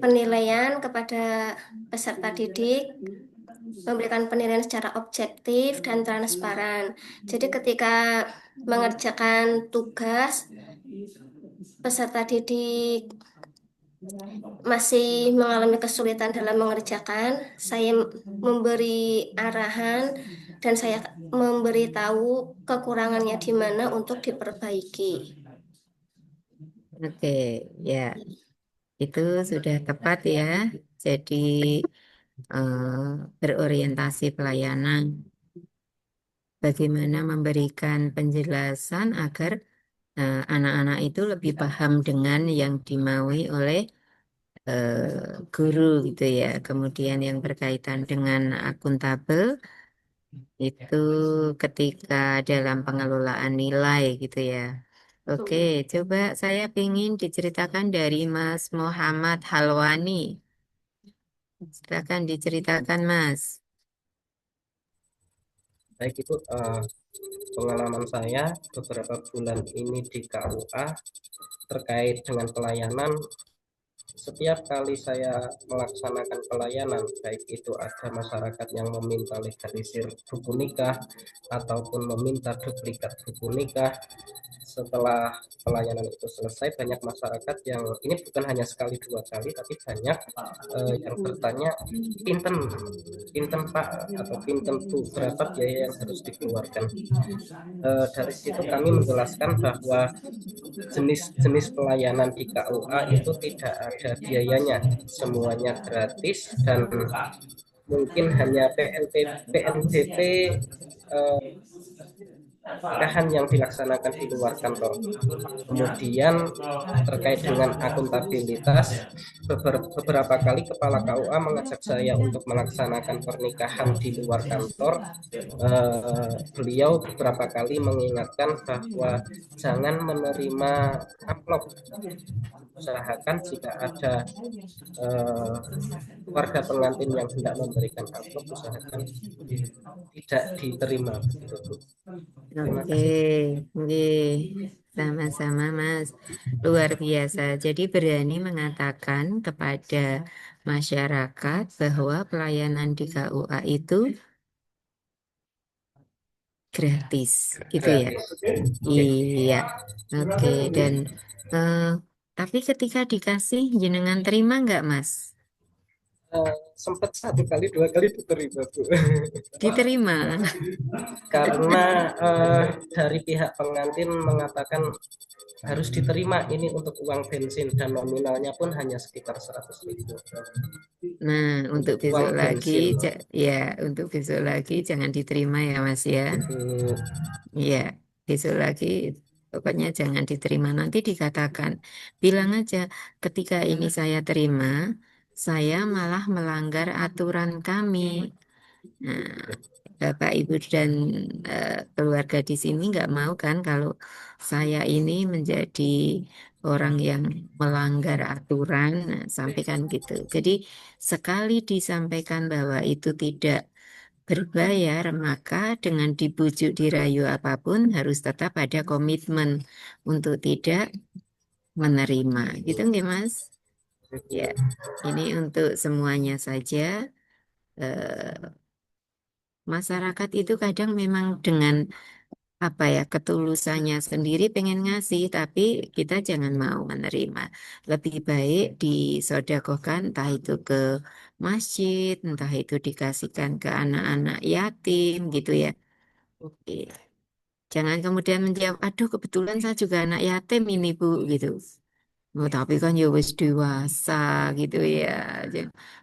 Speaker 13: penilaian kepada peserta didik, memberikan penilaian secara objektif dan transparan. Jadi ketika mengerjakan tugas, peserta didik masih mengalami kesulitan dalam mengerjakan, saya memberi arahan dan saya memberitahu kekurangannya di mana untuk diperbaiki.
Speaker 4: Oke, ya. Itu sudah tepat ya. Jadi berorientasi pelayanan. Bagaimana memberikan penjelasan agar anak-anak itu lebih paham dengan yang dimaui oleh guru gitu ya. Kemudian yang berkaitan dengan akuntabel itu ketika dalam pengelolaan nilai gitu ya. Oke, coba saya ingin diceritakan dari Mas Muhammad Halwani. Silakan diceritakan, Mas.
Speaker 14: Baik Ibu, pengalaman saya beberapa bulan ini di KUA terkait dengan pelayanan. Setiap kali saya melaksanakan pelayanan, baik itu ada masyarakat yang meminta legalisir buku nikah ataupun meminta duplikat buku nikah, setelah pelayanan itu selesai, banyak masyarakat yang ini bukan hanya sekali dua kali, tapi banyak yang bertanya, pinten pinten Pak atau pinten Bu, berapa biaya yang harus dikeluarkan. Dari situ kami menjelaskan bahwa jenis-jenis pelayanan di KUA itu tidak ada biayanya, semuanya gratis, dan mungkin hanya PNBP pernikahan yang dilaksanakan di luar kantor. Kemudian terkait dengan akuntabilitas, beberapa kali kepala KUA mengajak saya untuk melaksanakan pernikahan di luar kantor. Beliau beberapa kali mengingatkan bahwa jangan menerima amplop. Usahakan jika ada warga pengantin yang hendak memberikan amplop, usahakan tidak diterima.
Speaker 4: Oke, nggih. Sama-sama Mas, luar biasa. Jadi berani mengatakan kepada masyarakat bahwa pelayanan di KUA itu gratis, gitu ya? Iya, oke. Dan tapi ketika dikasih, jenengan terima nggak Mas?
Speaker 14: Sempat satu kali dua kali diterima Bu.
Speaker 4: Diterima.
Speaker 14: Karena dari pihak pengantin mengatakan harus diterima, ini untuk uang bensin dan nominalnya pun hanya sekitar 100.000.
Speaker 4: Nah, untuk besok
Speaker 14: Uang
Speaker 4: lagi,
Speaker 14: bensin.
Speaker 4: ya untuk besok lagi jangan diterima ya Mas ya. Iya, besok lagi pokoknya jangan diterima. Nanti dikatakan, bilang aja ketika ini saya terima, saya malah melanggar aturan kami. Nah, Bapak, Ibu, dan keluarga di sini nggak mau kan kalau saya ini menjadi orang yang melanggar aturan, nah, sampaikan gitu. Jadi sekali disampaikan bahwa itu tidak berbayar, maka dengan dibujuk dirayu apapun harus tetap ada komitmen untuk tidak menerima. Gitu nggak Mas? Ya, ini untuk semuanya saja. Masyarakat itu kadang memang dengan apa ya, ketulusannya sendiri pengen ngasih, tapi kita jangan mau menerima. Lebih baik disodakohkan, entah itu ke masjid, entah itu dikasihkan ke anak-anak yatim gitu ya. Oke. Jangan kemudian menjawab, aduh kebetulan saya juga anak yatim ini Bu, gitu. Oh, tapi kan ya wis dewasa gitu ya.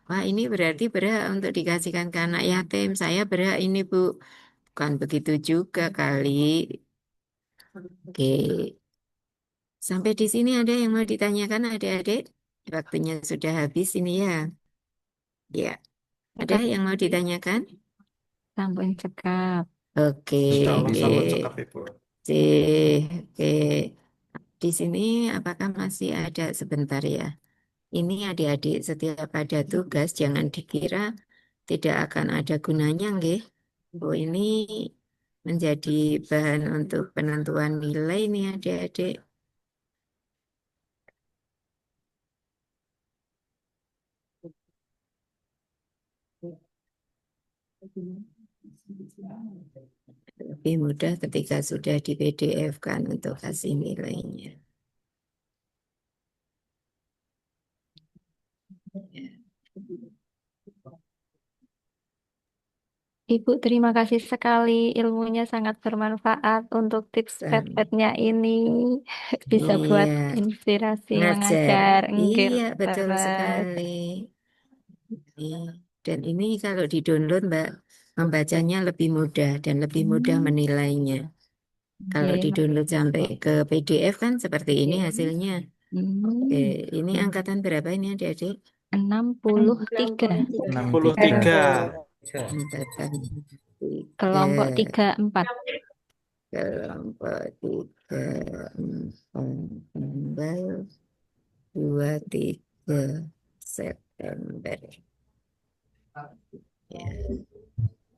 Speaker 4: Wah, ini berarti berhak untuk dikasihkan ke anak yatim. Saya berhak ini Bu. Bukan begitu juga kali. Oke. Sampai di sini ada yang mau ditanyakan adik-adik? Waktunya sudah habis ini ya. Ya, ada yang mau ditanyakan?
Speaker 5: Sampun cekap.
Speaker 4: Oke,
Speaker 3: Insya Allah
Speaker 4: oke.
Speaker 3: sama cekap Ibu.
Speaker 4: Oke. Di sini apakah masih ada sebentar ya? Ini adik-adik setiap ada tugas jangan dikira tidak akan ada gunanya, nggih. Oh, ini menjadi bahan untuk penentuan nilai nih adik-adik. Lebih mudah ketika sudah di PDF kan untuk kasih nilainya.
Speaker 5: Ibu, terima kasih sekali. Ilmunya sangat bermanfaat untuk tips
Speaker 4: Sama.
Speaker 5: pet-petnya ini. Bisa buat
Speaker 4: Iya,
Speaker 5: inspirasi
Speaker 4: ngajar.
Speaker 5: mengajar. Enggir
Speaker 4: Iya, betul
Speaker 5: terus.
Speaker 4: sekali. Iya. Dan ini kalau di-download, Mbak, membacanya lebih mudah dan lebih mudah menilainya. Kalau
Speaker 5: Oke,
Speaker 4: di-download sampai ke PDF kan seperti ini hasilnya. Oke, ini angkatan berapa ini adik-adik?
Speaker 5: 63.
Speaker 3: 63.
Speaker 4: Angkatan 3.
Speaker 5: Kelompok 34.
Speaker 4: Kelompok 3, 4, tanggal 23 September. Ya,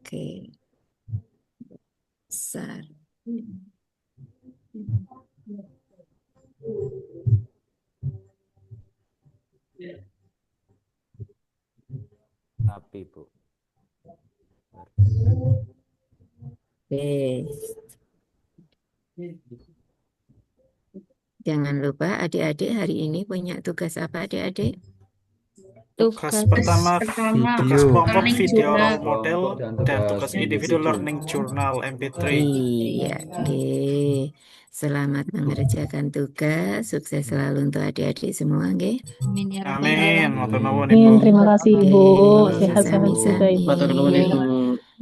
Speaker 4: oke. Besar.
Speaker 9: Tapi Bu.
Speaker 4: Oke. Jangan lupa adik-adik hari ini punya tugas apa adik-adik?
Speaker 3: Tugas pertama, tugas kelompok video role model dan tugas individu learning journal MP3.
Speaker 4: Iya, oke. Selamat mengerjakan tugas. Sukses selalu untuk adik-adik semua, oke?
Speaker 5: Amin ya rabbal
Speaker 3: Amin.
Speaker 5: alamin.
Speaker 3: Matur nuwun
Speaker 6: Amin.
Speaker 3: Ibu.
Speaker 6: Terima kasih Ibu.
Speaker 4: Oke,
Speaker 6: Sehat-sehat juga
Speaker 4: sami-sami.
Speaker 6: Ibu.
Speaker 7: Matur nuwun Ibu.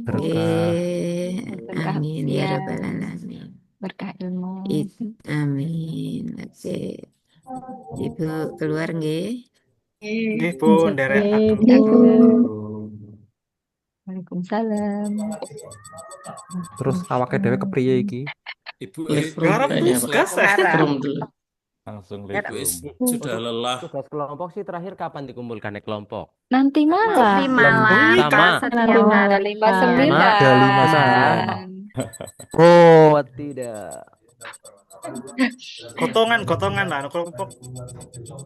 Speaker 4: Oke,
Speaker 2: Berkah.
Speaker 5: Berkah
Speaker 4: amin ya
Speaker 5: usia,
Speaker 4: rabbal alamin.
Speaker 5: berkah ilmu.
Speaker 4: Amin. Oke, Ibu keluar nggih?
Speaker 3: Nggih Bu, nderek atur.
Speaker 6: Oke, Bu.
Speaker 5: Waalaikumsalam.
Speaker 2: Terus awake dhewe kepriye iki?
Speaker 8: Ibu
Speaker 3: Garap
Speaker 7: kayaknya Pak.
Speaker 3: tugas ya.
Speaker 7: From dulu.
Speaker 9: Langsung
Speaker 8: Ibu
Speaker 9: lihat
Speaker 8: sudah lelah.
Speaker 9: Tugas kelompok sih terakhir kapan dikumpulkan kelompok?
Speaker 5: Nanti malam.
Speaker 10: Nanti malam
Speaker 9: Sama.
Speaker 10: setiap hari.
Speaker 5: 59.
Speaker 2: Ada 59.
Speaker 9: Oh, tidak.
Speaker 3: Gotongan lah kelompok.